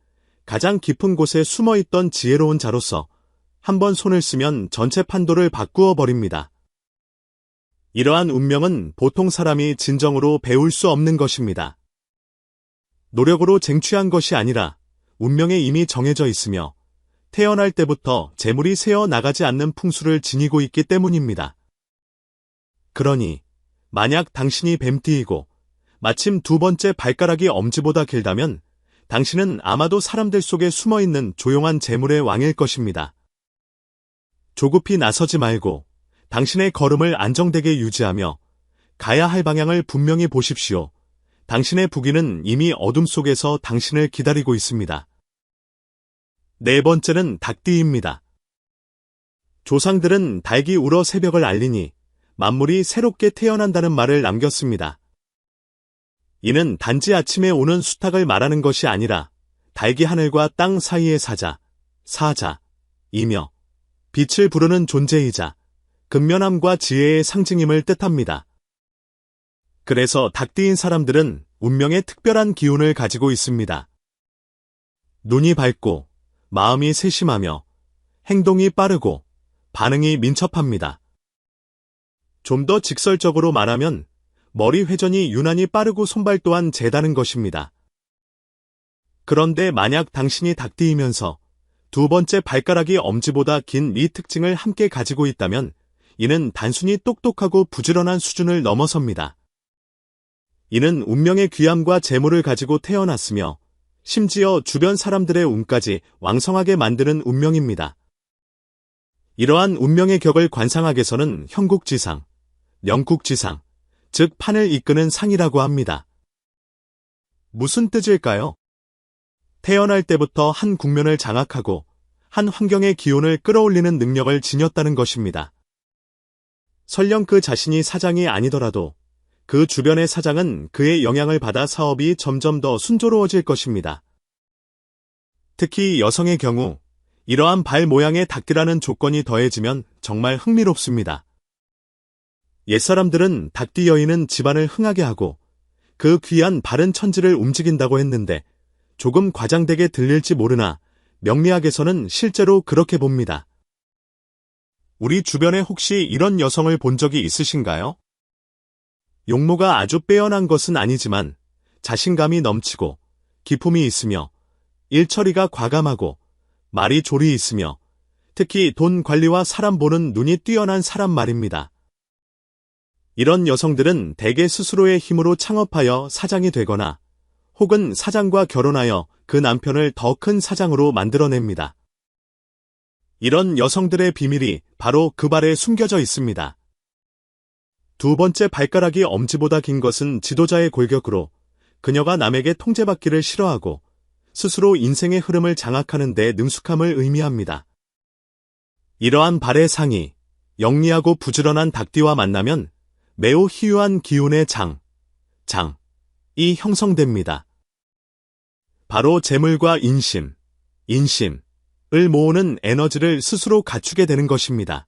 가장 깊은 곳에 숨어있던 지혜로운 자로서 한번 손을 쓰면 전체 판도를 바꾸어 버립니다. 이러한 운명은 보통 사람이 진정으로 배울 수 없는 것입니다. 노력으로 쟁취한 것이 아니라 운명에 이미 정해져 있으며 태어날 때부터 재물이 새어 나가지 않는 풍수를 지니고 있기 때문입니다. 그러니 만약 당신이 뱀띠이고 마침 두 번째 발가락이 엄지보다 길다면 당신은 아마도 사람들 속에 숨어있는 조용한 재물의 왕일 것입니다. 조급히 나서지 말고 당신의 걸음을 안정되게 유지하며 가야 할 방향을 분명히 보십시오. 당신의 부귀는 이미 어둠 속에서 당신을 기다리고 있습니다. 네 번째는 닭띠입니다. 조상들은 닭이 울어 새벽을 알리니 만물이 새롭게 태어난다는 말을 남겼습니다. 이는 단지 아침에 오는 수탉을 말하는 것이 아니라 닭이 하늘과 땅 사이의 사자이며 빛을 부르는 존재이자 근면함과 지혜의 상징임을 뜻합니다. 그래서 닭띠인 사람들은 운명의 특별한 기운을 가지고 있습니다. 눈이 밝고 마음이 세심하며 행동이 빠르고 반응이 민첩합니다. 좀 더 직설적으로 말하면 머리 회전이 유난히 빠르고 손발 또한 재다는 것입니다. 그런데 만약 당신이 닭띠이면서 두 번째 발가락이 엄지보다 긴 이 특징을 함께 가지고 있다면 이는 단순히 똑똑하고 부지런한 수준을 넘어섭니다. 이는 운명의 귀함과 재물을 가지고 태어났으며 심지어 주변 사람들의 운까지 왕성하게 만드는 운명입니다. 이러한 운명의 격을 관상학에서는 형국지상, 영국지상, 즉 판을 이끄는 상이라고 합니다. 무슨 뜻일까요? 태어날 때부터 한 국면을 장악하고 한 환경의 기온을 끌어올리는 능력을 지녔다는 것입니다. 설령 그 자신이 사장이 아니더라도 그 주변의 사장은 그의 영향을 받아 사업이 점점 더 순조로워질 것입니다. 특히 여성의 경우 이러한 발 모양의 닭띠라는 조건이 더해지면 정말 흥미롭습니다. 옛사람들은 닭띠 여인은 집안을 흥하게 하고 그 귀한 바른 천지를 움직인다고 했는데 조금 과장되게 들릴지 모르나 명리학에서는 실제로 그렇게 봅니다. 우리 주변에 혹시 이런 여성을 본 적이 있으신가요? 용모가 아주 빼어난 것은 아니지만 자신감이 넘치고 기품이 있으며 일처리가 과감하고 말이 조리 있으며 특히 돈 관리와 사람 보는 눈이 뛰어난 사람 말입니다. 이런 여성들은 대개 스스로의 힘으로 창업하여 사장이 되거나 혹은 사장과 결혼하여 그 남편을 더 큰 사장으로 만들어냅니다. 이런 여성들의 비밀이 바로 그 발에 숨겨져 있습니다. 두 번째 발가락이 엄지보다 긴 것은 지도자의 골격으로 그녀가 남에게 통제받기를 싫어하고 스스로 인생의 흐름을 장악하는 데 능숙함을 의미합니다. 이러한 발의 상이 영리하고 부지런한 닭띠와 만나면 매우 희유한 기운의 장이 형성됩니다. 바로 재물과 인심을 모으는 에너지를 스스로 갖추게 되는 것입니다.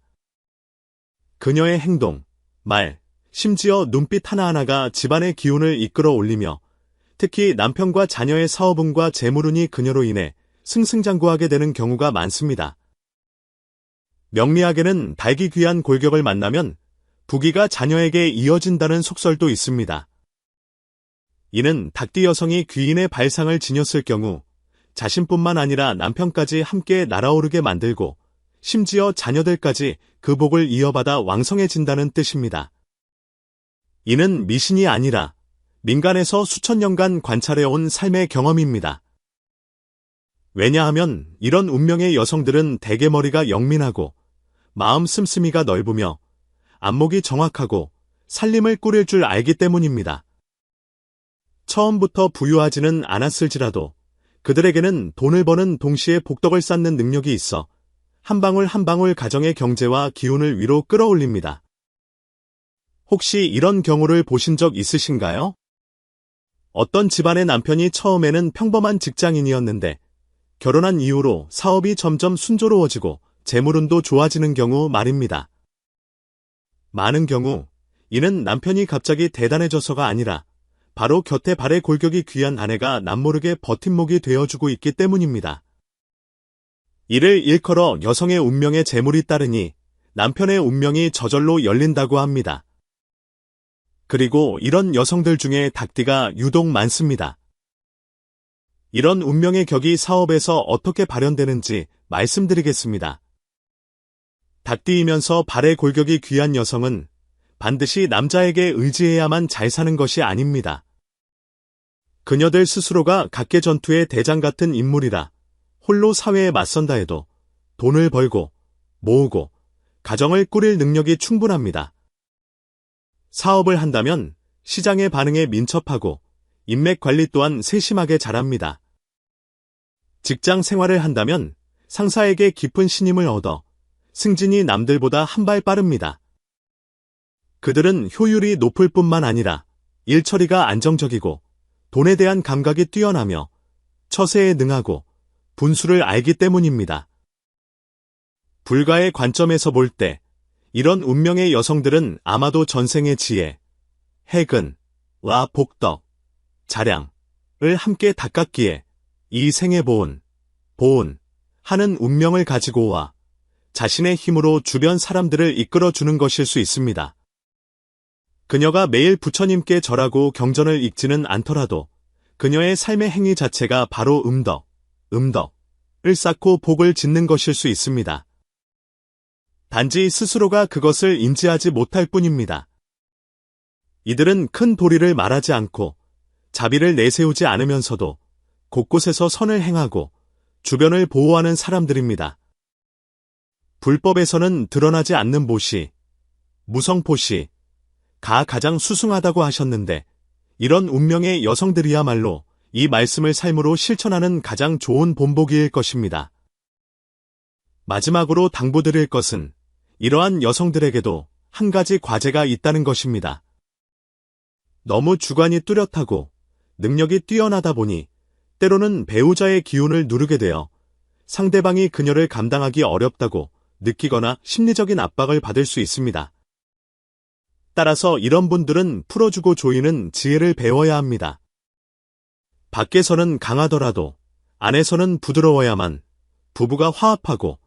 그녀의 행동, 말, 심지어 눈빛 하나하나가 집안의 기운을 이끌어 올리며 특히 남편과 자녀의 사업운과 재물운이 그녀로 인해 승승장구하게 되는 경우가 많습니다. 명리학에는 닭이 귀한 골격을 만나면 부귀가 자녀에게 이어진다는 속설도 있습니다. 이는 닭띠 여성이 귀인의 발상을 지녔을 경우 자신뿐만 아니라 남편까지 함께 날아오르게 만들고 심지어 자녀들까지 그 복을 이어받아 왕성해진다는 뜻입니다. 이는 미신이 아니라 민간에서 수천 년간 관찰해온 삶의 경험입니다. 왜냐하면 이런 운명의 여성들은 대개 머리가 영민하고 마음 씀씀이가 넓으며 안목이 정확하고 살림을 꾸릴 줄 알기 때문입니다. 처음부터 부유하지는 않았을지라도 그들에게는 돈을 버는 동시에 복덕을 쌓는 능력이 있어 한 방울 한 방울 가정의 경제와 기운을 위로 끌어올립니다. 혹시 이런 경우를 보신 적 있으신가요? 어떤 집안의 남편이 처음에는 평범한 직장인이었는데 결혼한 이후로 사업이 점점 순조로워지고 재물운도 좋아지는 경우 말입니다. 많은 경우 이는 남편이 갑자기 대단해져서가 아니라 바로 곁에 발의 골격이 귀한 아내가 남모르게 버팀목이 되어주고 있기 때문입니다. 이를 일컬어 여성의 운명에 재물이 따르니 남편의 운명이 저절로 열린다고 합니다. 그리고 이런 여성들 중에 닭띠가 유독 많습니다. 이런 운명의 격이 사업에서 어떻게 발현되는지 말씀드리겠습니다. 닭띠이면서 발의 골격이 귀한 여성은 반드시 남자에게 의지해야만 잘 사는 것이 아닙니다. 그녀들 스스로가 각계 전투의 대장 같은 인물이라 홀로 사회에 맞선다 해도 돈을 벌고 모으고 가정을 꾸릴 능력이 충분합니다. 사업을 한다면 시장의 반응에 민첩하고 인맥 관리 또한 세심하게 잘합니다. 직장 생활을 한다면 상사에게 깊은 신임을 얻어 승진이 남들보다 한 발 빠릅니다. 그들은 효율이 높을 뿐만 아니라 일 처리가 안정적이고 돈에 대한 감각이 뛰어나며 처세에 능하고 분수를 알기 때문입니다. 불가의 관점에서 볼 때 이런 운명의 여성들은 아마도 전생의 지혜, 해근와 복덕, 자량을 함께 닦았기에 이 생의 보은 하는 운명을 가지고 와 자신의 힘으로 주변 사람들을 이끌어주는 것일 수 있습니다. 그녀가 매일 부처님께 절하고 경전을 읽지는 않더라도 그녀의 삶의 행위 자체가 바로 음덕을 쌓고 복을 짓는 것일 수 있습니다. 단지 스스로가 그것을 인지하지 못할 뿐입니다. 이들은 큰 도리를 말하지 않고 자비를 내세우지 않으면서도 곳곳에서 선을 행하고 주변을 보호하는 사람들입니다. 불법에서는 드러나지 않는 보시, 무성포시가 가장 수승하다고 하셨는데 이런 운명의 여성들이야말로 이 말씀을 삶으로 실천하는 가장 좋은 본보기일 것입니다. 마지막으로 당부드릴 것은 이러한 여성들에게도 한 가지 과제가 있다는 것입니다. 너무 주관이 뚜렷하고 능력이 뛰어나다 보니 때로는 배우자의 기운을 누르게 되어 상대방이 그녀를 감당하기 어렵다고 느끼거나 심리적인 압박을 받을 수 있습니다. 따라서 이런 분들은 풀어주고 조이는 지혜를 배워야 합니다. 밖에서는 강하더라도 안에서는 부드러워야만 부부가 화합하고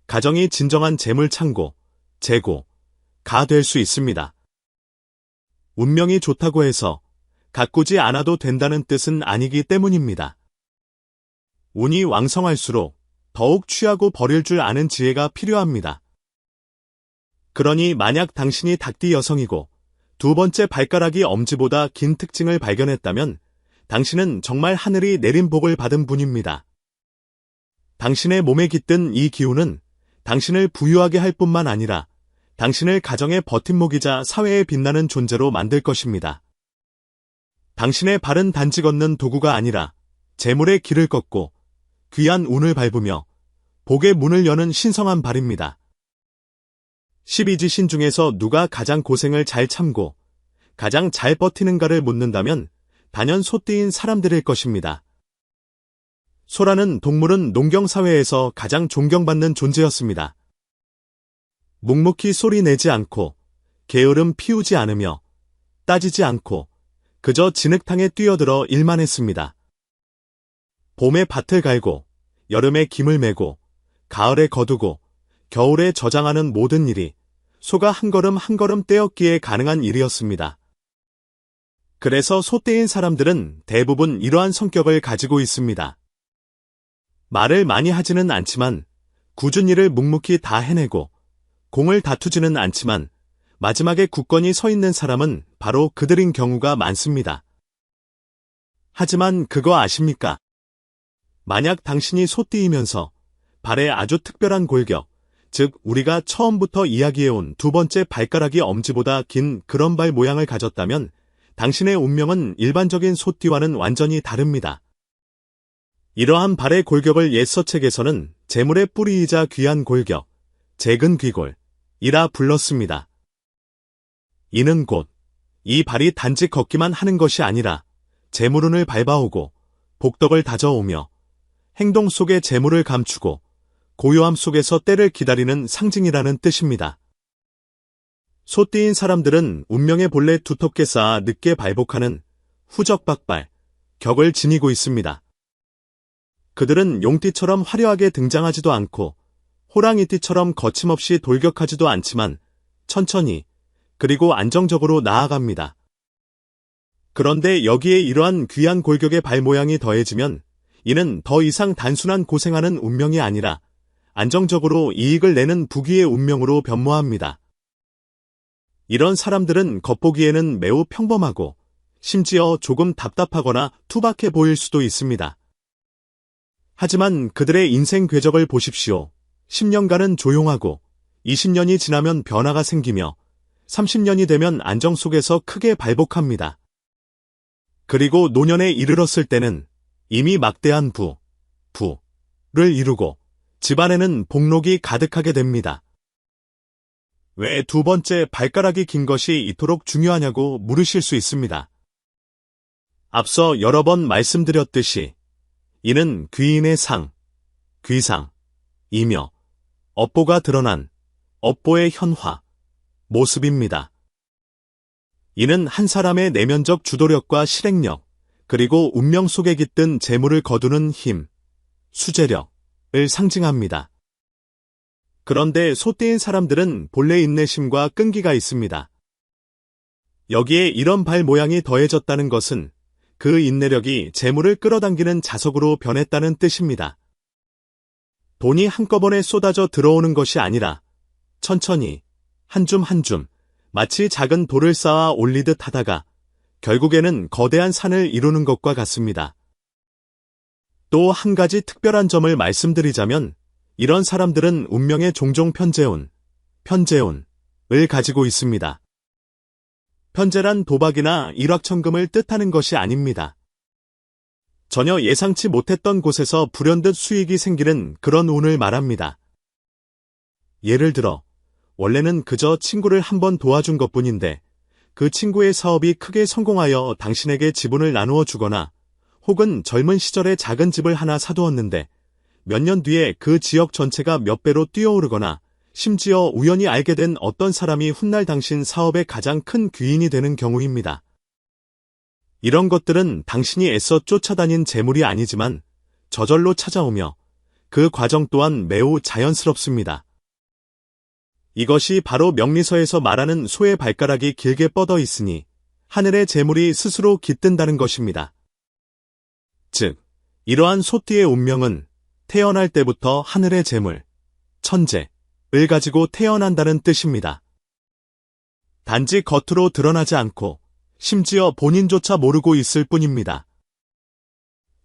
가정이 진정한 재물창고, 재고가 될 수 있습니다. 운명이 좋다고 해서 가꾸지 않아도 된다는 뜻은 아니기 때문입니다. 운이 왕성할수록 더욱 취하고 버릴 줄 아는 지혜가 필요합니다. 그러니 만약 당신이 닭띠 여성이고 두 번째 발가락이 엄지보다 긴 특징을 발견했다면 당신은 정말 하늘이 내린 복을 받은 분입니다. 당신의 몸에 깃든 이 기운은 당신을 부유하게 할 뿐만 아니라 당신을 가정의 버팀목이자 사회에 빛나는 존재로 만들 것입니다. 당신의 발은 단지 걷는 도구가 아니라 재물의 길을 걷고 귀한 운을 밟으며 복의 문을 여는 신성한 발입니다. 12지신 중에서 누가 가장 고생을 잘 참고 가장 잘 버티는가를 묻는다면 단연 소띠인 사람들일 것입니다. 소라는 동물은 농경사회에서 가장 존경받는 존재였습니다. 묵묵히 소리 내지 않고 게으름 피우지 않으며 따지지 않고 그저 진흙탕에 뛰어들어 일만 했습니다. 봄에 밭을 갈고 여름에 김을 메고 가을에 거두고 겨울에 저장하는 모든 일이 소가 한 걸음 한 걸음 떼었기에 가능한 일이었습니다. 그래서 소떼인 사람들은 대부분 이러한 성격을 가지고 있습니다. 말을 많이 하지는 않지만 굳은 일을 묵묵히 다 해내고 공을 다투지는 않지만 마지막에 굳건히 서 있는 사람은 바로 그들인 경우가 많습니다. 하지만 그거 아십니까? 만약 당신이 소띠이면서 발에 아주 특별한 골격, 즉 우리가 처음부터 이야기해온 두 번째 발가락이 엄지보다 긴 그런 발 모양을 가졌다면 당신의 운명은 일반적인 소띠와는 완전히 다릅니다. 이러한 발의 골격을 옛 서책에서는 재물의 뿌리이자 귀한 골격, 재근귀골이라 불렀습니다. 이는 곧 이 발이 단지 걷기만 하는 것이 아니라 재물운을 밟아오고 복덕을 다져오며 행동 속에 재물을 감추고 고요함 속에서 때를 기다리는 상징이라는 뜻입니다. 소띠인 사람들은 운명의 본래 두텁게 쌓아 늦게 발복하는 후적박발, 격을 지니고 있습니다. 그들은 용띠처럼 화려하게 등장하지도 않고 호랑이띠처럼 거침없이 돌격하지도 않지만 천천히 그리고 안정적으로 나아갑니다. 그런데 여기에 이러한 귀한 골격의 발 모양이 더해지면 이는 더 이상 단순한 고생하는 운명이 아니라 안정적으로 이익을 내는 부귀의 운명으로 변모합니다. 이런 사람들은 겉보기에는 매우 평범하고 심지어 조금 답답하거나 투박해 보일 수도 있습니다. 하지만 그들의 인생 궤적을 보십시오. 10년간은 조용하고 20년이 지나면 변화가 생기며 30년이 되면 안정 속에서 크게 발복합니다. 그리고 노년에 이르렀을 때는 이미 막대한 부를 이루고 집안에는 복록이 가득하게 됩니다. 왜 두 번째 발가락이 긴 것이 이토록 중요하냐고 물으실 수 있습니다. 앞서 여러 번 말씀드렸듯이 이는 귀인의 귀상이며 업보가 드러난 업보의 현화, 모습입니다. 이는 한 사람의 내면적 주도력과 실행력, 그리고 운명 속에 깃든 재물을 거두는 힘, 수재력을 상징합니다. 그런데 소띠인 사람들은 본래 인내심과 끈기가 있습니다. 여기에 이런 발 모양이 더해졌다는 것은 그 인내력이 재물을 끌어당기는 자석으로 변했다는 뜻입니다. 돈이 한꺼번에 쏟아져 들어오는 것이 아니라 천천히 한 줌 한 줌 마치 작은 돌을 쌓아 올리듯 하다가 결국에는 거대한 산을 이루는 것과 같습니다. 또 한 가지 특별한 점을 말씀드리자면 이런 사람들은 운명에 종종 편재운을 가지고 있습니다. 편재란 도박이나 일확천금을 뜻하는 것이 아닙니다. 전혀 예상치 못했던 곳에서 불현듯 수익이 생기는 그런 운을 말합니다. 예를 들어 원래는 그저 친구를 한번 도와준 것뿐인데 그 친구의 사업이 크게 성공하여 당신에게 지분을 나누어 주거나 혹은 젊은 시절에 작은 집을 하나 사두었는데 몇 년 뒤에 그 지역 전체가 몇 배로 뛰어오르거나 심지어 우연히 알게 된 어떤 사람이 훗날 당신 사업의 가장 큰 귀인이 되는 경우입니다. 이런 것들은 당신이 애써 쫓아다닌 재물이 아니지만 저절로 찾아오며 그 과정 또한 매우 자연스럽습니다. 이것이 바로 명리서에서 말하는 소의 발가락이 길게 뻗어 있으니 하늘의 재물이 스스로 깃든다는 것입니다. 즉, 이러한 소띠의 운명은 태어날 때부터 하늘의 재물, 천재를 가지고 태어난다는 뜻입니다. 단지 겉으로 드러나지 않고 심지어 본인조차 모르고 있을 뿐입니다.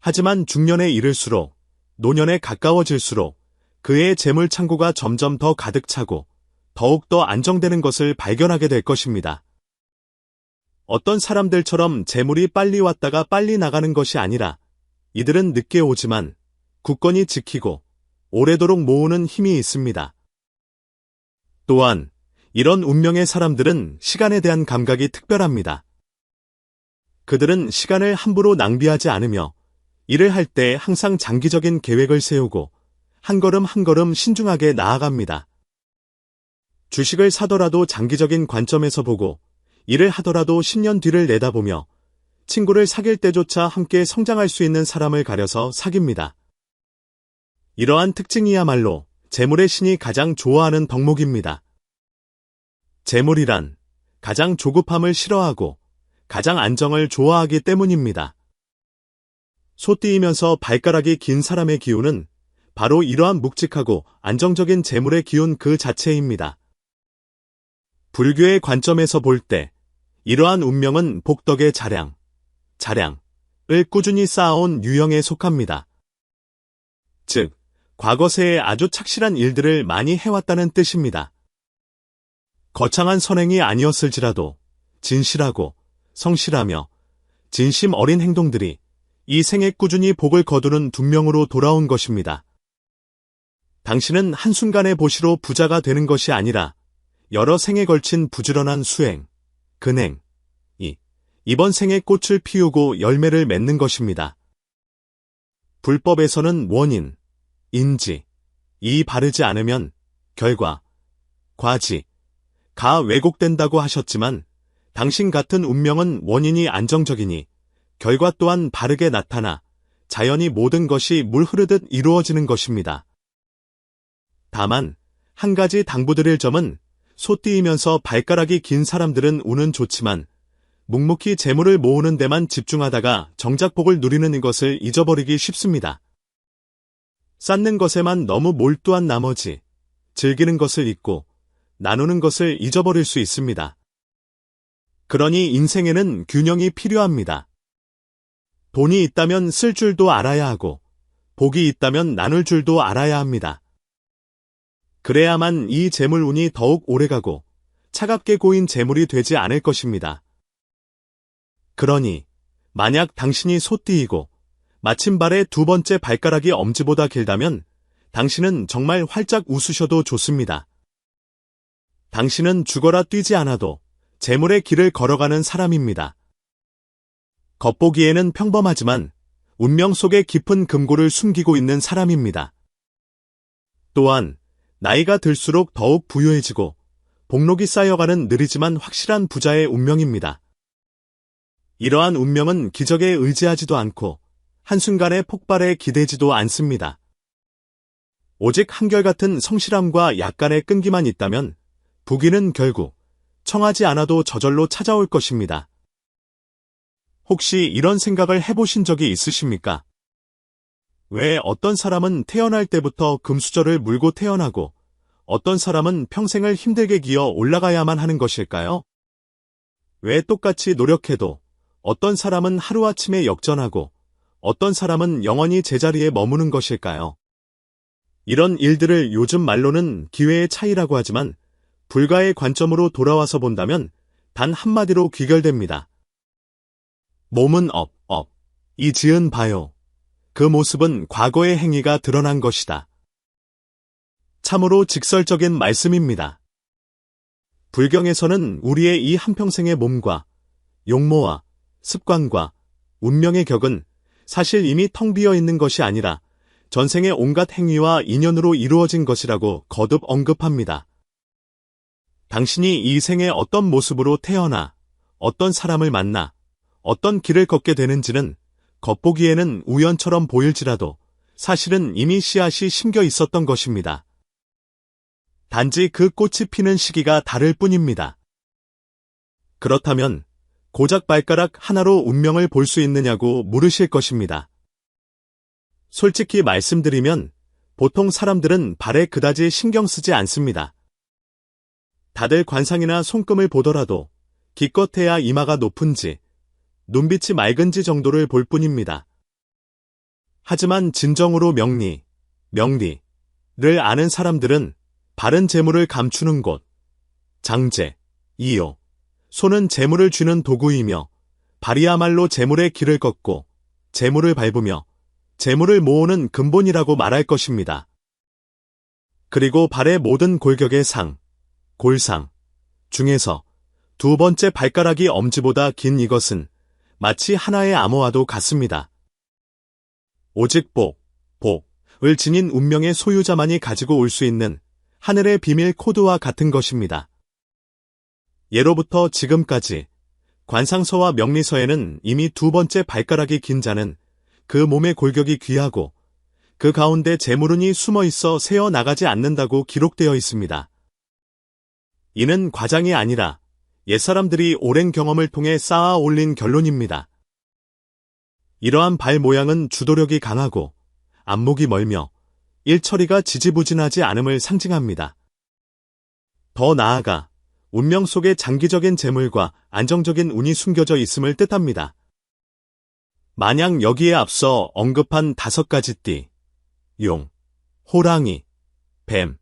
하지만 중년에 이를수록 노년에 가까워질수록 그의 재물 창고가 점점 더 가득 차고 더욱더 안정되는 것을 발견하게 될 것입니다. 어떤 사람들처럼 재물이 빨리 왔다가 빨리 나가는 것이 아니라 이들은 늦게 오지만 굳건히 지키고 오래도록 모으는 힘이 있습니다. 또한 이런 운명의 사람들은 시간에 대한 감각이 특별합니다. 그들은 시간을 함부로 낭비하지 않으며 일을 할 때 항상 장기적인 계획을 세우고 한 걸음 한 걸음 신중하게 나아갑니다. 주식을 사더라도 장기적인 관점에서 보고 일을 하더라도 10년 뒤를 내다보며 친구를 사귈 때조차 함께 성장할 수 있는 사람을 가려서 사귑니다. 이러한 특징이야말로 재물의 신이 가장 좋아하는 덕목입니다. 재물이란 가장 조급함을 싫어하고 가장 안정을 좋아하기 때문입니다. 소띠이면서 발가락이 긴 사람의 기운은 바로 이러한 묵직하고 안정적인 재물의 기운 그 자체입니다. 불교의 관점에서 볼 때 이러한 운명은 복덕의 자량을 꾸준히 쌓아온 유형에 속합니다. 즉, 과거세에 아주 착실한 일들을 많이 해왔다는 뜻입니다. 거창한 선행이 아니었을지라도 진실하고 성실하며 진심 어린 행동들이 이 생에 꾸준히 복을 거두는 dun명으로 돌아온 것입니다. 당신은 한순간의 보시로 부자가 되는 것이 아니라 여러 생에 걸친 부지런한 수행, 근행이 이번 생에 꽃을 피우고 열매를 맺는 것입니다. 불법에서는 원인, 인지, 이 바르지 않으면 결과, 과지가 왜곡된다고 하셨지만 당신 같은 운명은 원인이 안정적이니 결과 또한 바르게 나타나 자연히 모든 것이 물 흐르듯 이루어지는 것입니다. 다만 한 가지 당부드릴 점은 소띠이면서 발가락이 긴 사람들은 운은 좋지만 묵묵히 재물을 모으는 데만 집중하다가 정작 복을 누리는 것을 잊어버리기 쉽습니다. 쌓는 것에만 너무 몰두한 나머지 즐기는 것을 잊고 나누는 것을 잊어버릴 수 있습니다. 그러니 인생에는 균형이 필요합니다. 돈이 있다면 쓸 줄도 알아야 하고, 복이 있다면 나눌 줄도 알아야 합니다. 그래야만 이 재물운이 더욱 오래가고 차갑게 고인 재물이 되지 않을 것입니다. 그러니 만약 당신이 소띠이고 마침발의 두 번째 발가락이 엄지보다 길다면 당신은 정말 활짝 웃으셔도 좋습니다. 당신은 죽어라 뛰지 않아도 재물의 길을 걸어가는 사람입니다. 겉보기에는 평범하지만 운명 속에 깊은 금고를 숨기고 있는 사람입니다. 또한 나이가 들수록 더욱 부유해지고 복록이 쌓여가는 느리지만 확실한 부자의 운명입니다. 이러한 운명은 기적에 의지하지도 않고 한순간의 폭발에 기대지도 않습니다. 오직 한결같은 성실함과 약간의 끈기만 있다면 부귀는 결국 청하지 않아도 저절로 찾아올 것입니다. 혹시 이런 생각을 해보신 적이 있으십니까? 왜 어떤 사람은 태어날 때부터 금수저를 물고 태어나고 어떤 사람은 평생을 힘들게 기어 올라가야만 하는 것일까요? 왜 똑같이 노력해도 어떤 사람은 하루아침에 역전하고 어떤 사람은 영원히 제자리에 머무는 것일까요? 이런 일들을 요즘 말로는 기회의 차이라고 하지만 불가의 관점으로 돌아와서 본다면 단 한마디로 귀결됩니다. 몸은 이 지은 바요. 그 모습은 과거의 행위가 드러난 것이다. 참으로 직설적인 말씀입니다. 불경에서는 우리의 이 한평생의 몸과 용모와 습관과 운명의 격은 사실 이미 텅 비어 있는 것이 아니라 전생의 온갖 행위와 인연으로 이루어진 것이라고 거듭 언급합니다. 당신이 이 생에 어떤 모습으로 태어나 어떤 사람을 만나 어떤 길을 걷게 되는지는 겉보기에는 우연처럼 보일지라도 사실은 이미 씨앗이 심겨 있었던 것입니다. 단지 그 꽃이 피는 시기가 다를 뿐입니다. 그렇다면 고작 발가락 하나로 운명을 볼 수 있느냐고 물으실 것입니다. 솔직히 말씀드리면 보통 사람들은 발에 그다지 신경 쓰지 않습니다. 다들 관상이나 손금을 보더라도 기껏해야 이마가 높은지 눈빛이 맑은지 정도를 볼 뿐입니다. 하지만 진정으로 명리를 아는 사람들은 바른 재물을 감추는 곳, 장재, 이요, 손은 재물을 쥐는 도구이며 발이야말로 재물의 길을 걷고 재물을 밟으며 재물을 모으는 근본이라고 말할 것입니다. 그리고 발의 모든 골격의 골상 중에서 두 번째 발가락이 엄지보다 긴 이것은 마치 하나의 암호와도 같습니다. 오직 복을 지닌 운명의 소유자만이 가지고 올 수 있는 하늘의 비밀 코드와 같은 것입니다. 예로부터 지금까지 관상서와 명리서에는 이미 두 번째 발가락이 긴 자는 그 몸의 골격이 귀하고 그 가운데 재물운이 숨어 있어 새어 나가지 않는다고 기록되어 있습니다. 이는 과장이 아니라 옛사람들이 오랜 경험을 통해 쌓아 올린 결론입니다. 이러한 발 모양은 주도력이 강하고 안목이 멀며 일처리가 지지부진하지 않음을 상징합니다. 더 나아가 운명 속에 장기적인 재물과 안정적인 운이 숨겨져 있음을 뜻합니다. 만약 여기에 앞서 언급한 5가지 띠, 용, 호랑이, 뱀,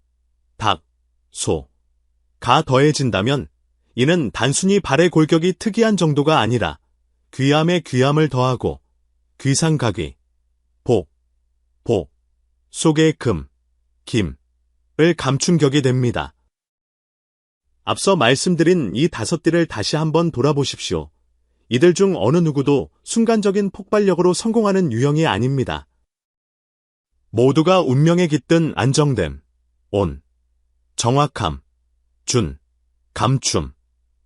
닭, 소가 더해진다면 이는 단순히 발의 골격이 특이한 정도가 아니라 귀함에 귀함을 더하고 귀상각위, 복 속의 김을 감춘 격이 됩니다. 앞서 말씀드린 이 5띠를 다시 한번 돌아보십시오. 이들 중 어느 누구도 순간적인 폭발력으로 성공하는 유형이 아닙니다. 모두가 운명에 깃든 안정됨, 온, 정확함, 준, 감춤,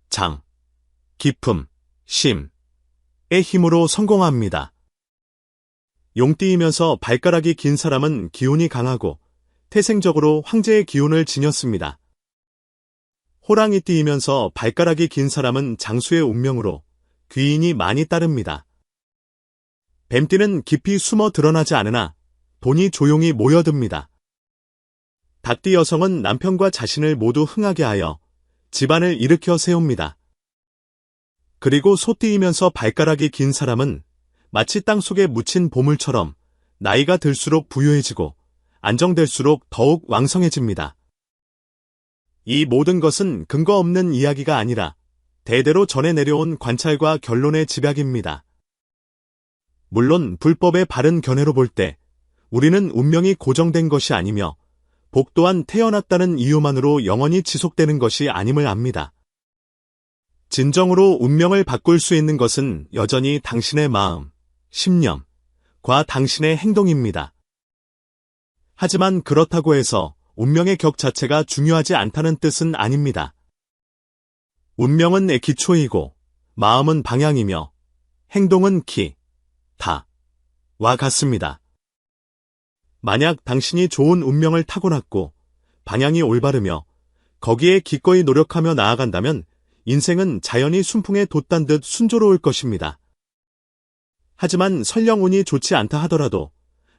장, 깊음, 심의 힘으로 성공합니다. 용띠이면서 발가락이 긴 사람은 기운이 강하고 태생적으로 황제의 기운을 지녔습니다. 호랑이띠이면서 발가락이 긴 사람은 장수의 운명으로 귀인이 많이 따릅니다. 뱀띠는 깊이 숨어 드러나지 않으나 돈이 조용히 모여듭니다. 닭띠 여성은 남편과 자신을 모두 흥하게 하여 집안을 일으켜 세웁니다. 그리고 소띠이면서 발가락이 긴 사람은 마치 땅속에 묻힌 보물처럼 나이가 들수록 부유해지고 안정될수록 더욱 왕성해집니다. 이 모든 것은 근거 없는 이야기가 아니라 대대로 전해 내려온 관찰과 결론의 집약입니다. 물론 불법의 바른 견해로 볼 때 우리는 운명이 고정된 것이 아니며 복 또한 태어났다는 이유만으로 영원히 지속되는 것이 아님을 압니다. 진정으로 운명을 바꿀 수 있는 것은 여전히 당신의 마음, 신념과 당신의 행동입니다. 하지만 그렇다고 해서 운명의 격 자체가 중요하지 않다는 뜻은 아닙니다. 운명은 기초이고 마음은 방향이며 행동은 기, 다와 같습니다. 만약 당신이 좋은 운명을 타고났고 방향이 올바르며 거기에 기꺼이 노력하며 나아간다면 인생은 자연히 순풍에 돛단 듯 순조로울 것입니다. 하지만 설령 운이 좋지 않다 하더라도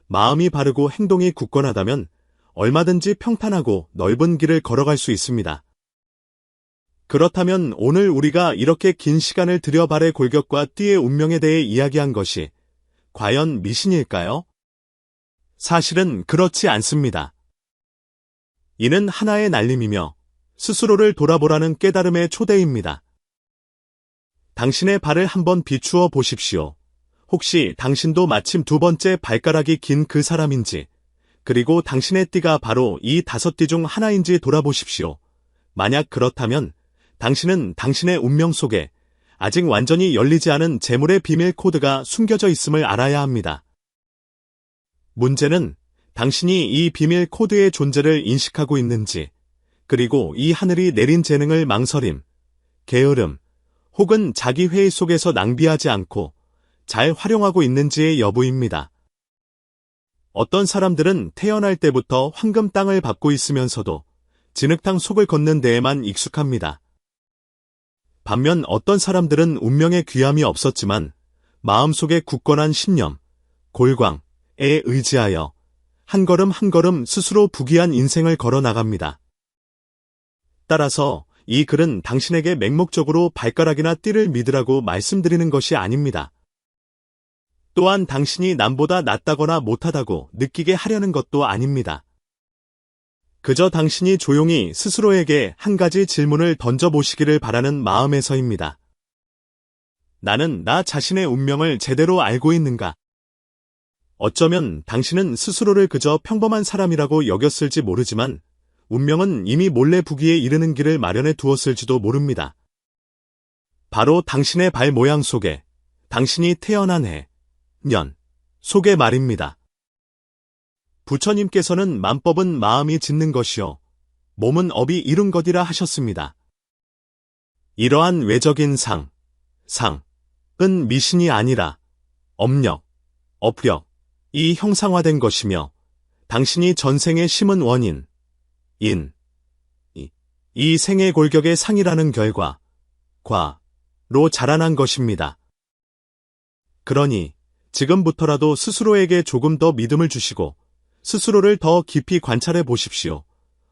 마음이 바르고 행동이 굳건하다면 얼마든지 평탄하고 넓은 길을 걸어갈 수 있습니다. 그렇다면 오늘 우리가 이렇게 긴 시간을 들여 발의 골격과 띠의 운명에 대해 이야기한 것이 과연 미신일까요? 사실은 그렇지 않습니다. 이는 하나의 날림이며 스스로를 돌아보라는 깨달음의 초대입니다. 당신의 발을 한번 비추어 보십시오. 혹시 당신도 마침 두 번째 발가락이 긴 그 사람인지, 그리고 당신의 띠가 바로 이 5띠 중 하나인지 돌아보십시오. 만약 그렇다면 당신은 당신의 운명 속에 아직 완전히 열리지 않은 재물의 비밀 코드가 숨겨져 있음을 알아야 합니다. 문제는 당신이 이 비밀 코드의 존재를 인식하고 있는지, 그리고 이 하늘이 내린 재능을 망설임, 게으름, 혹은 자기 회의 속에서 낭비하지 않고 잘 활용하고 있는지의 여부입니다. 어떤 사람들은 태어날 때부터 황금 땅을 밟고 있으면서도 진흙탕 속을 걷는 데에만 익숙합니다. 반면 어떤 사람들은 운명의 귀함이 없었지만 마음속에 굳건한 신념, 골광에 의지하여 한 걸음 한 걸음 스스로 부귀한 인생을 걸어 나갑니다. 따라서 이 글은 당신에게 맹목적으로 발가락이나 띠를 믿으라고 말씀드리는 것이 아닙니다. 또한 당신이 남보다 낫다거나 못하다고 느끼게 하려는 것도 아닙니다. 그저 당신이 조용히 스스로에게 한 가지 질문을 던져보시기를 바라는 마음에서입니다. 나는 나 자신의 운명을 제대로 알고 있는가? 어쩌면 당신은 스스로를 그저 평범한 사람이라고 여겼을지 모르지만 운명은 이미 몰래 부귀에 이르는 길을 마련해 두었을지도 모릅니다. 바로 당신의 발 모양 속에, 당신이 태어난 해, 년 속에 말입니다. 부처님께서는 만법은 마음이 짓는 것이요 몸은 업이 이룬 것이라 하셨습니다. 이러한 외적인 상은 미신이 아니라 업력, 업력이 형상화된 것이며 당신이 전생에 심은 원인, 이 생의 골격의 상이라는 결과, 과로 자라난 것입니다. 그러니 지금부터라도 스스로에게 조금 더 믿음을 주시고 스스로를 더 깊이 관찰해 보십시오.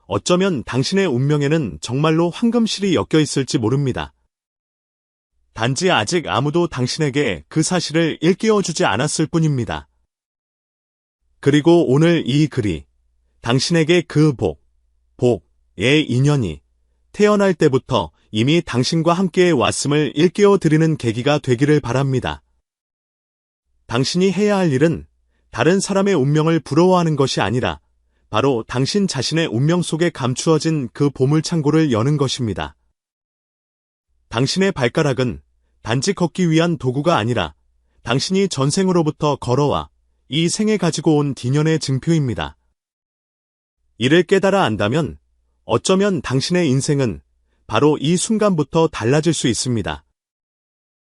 어쩌면 당신의 운명에는 정말로 황금실이 엮여 있을지 모릅니다. 단지 아직 아무도 당신에게 그 사실을 일깨워주지 않았을 뿐입니다. 그리고 오늘 이 글이 당신에게 그 복의 인연이 태어날 때부터 이미 당신과 함께 왔음을 일깨워드리는 계기가 되기를 바랍니다. 당신이 해야 할 일은 다른 사람의 운명을 부러워하는 것이 아니라 바로 당신 자신의 운명 속에 감추어진 그 보물창고를 여는 것입니다. 당신의 발가락은 단지 걷기 위한 도구가 아니라 당신이 전생으로부터 걸어와 이 생에 가지고 온 디년의 증표입니다. 이를 깨달아 안다면 어쩌면 당신의 인생은 바로 이 순간부터 달라질 수 있습니다.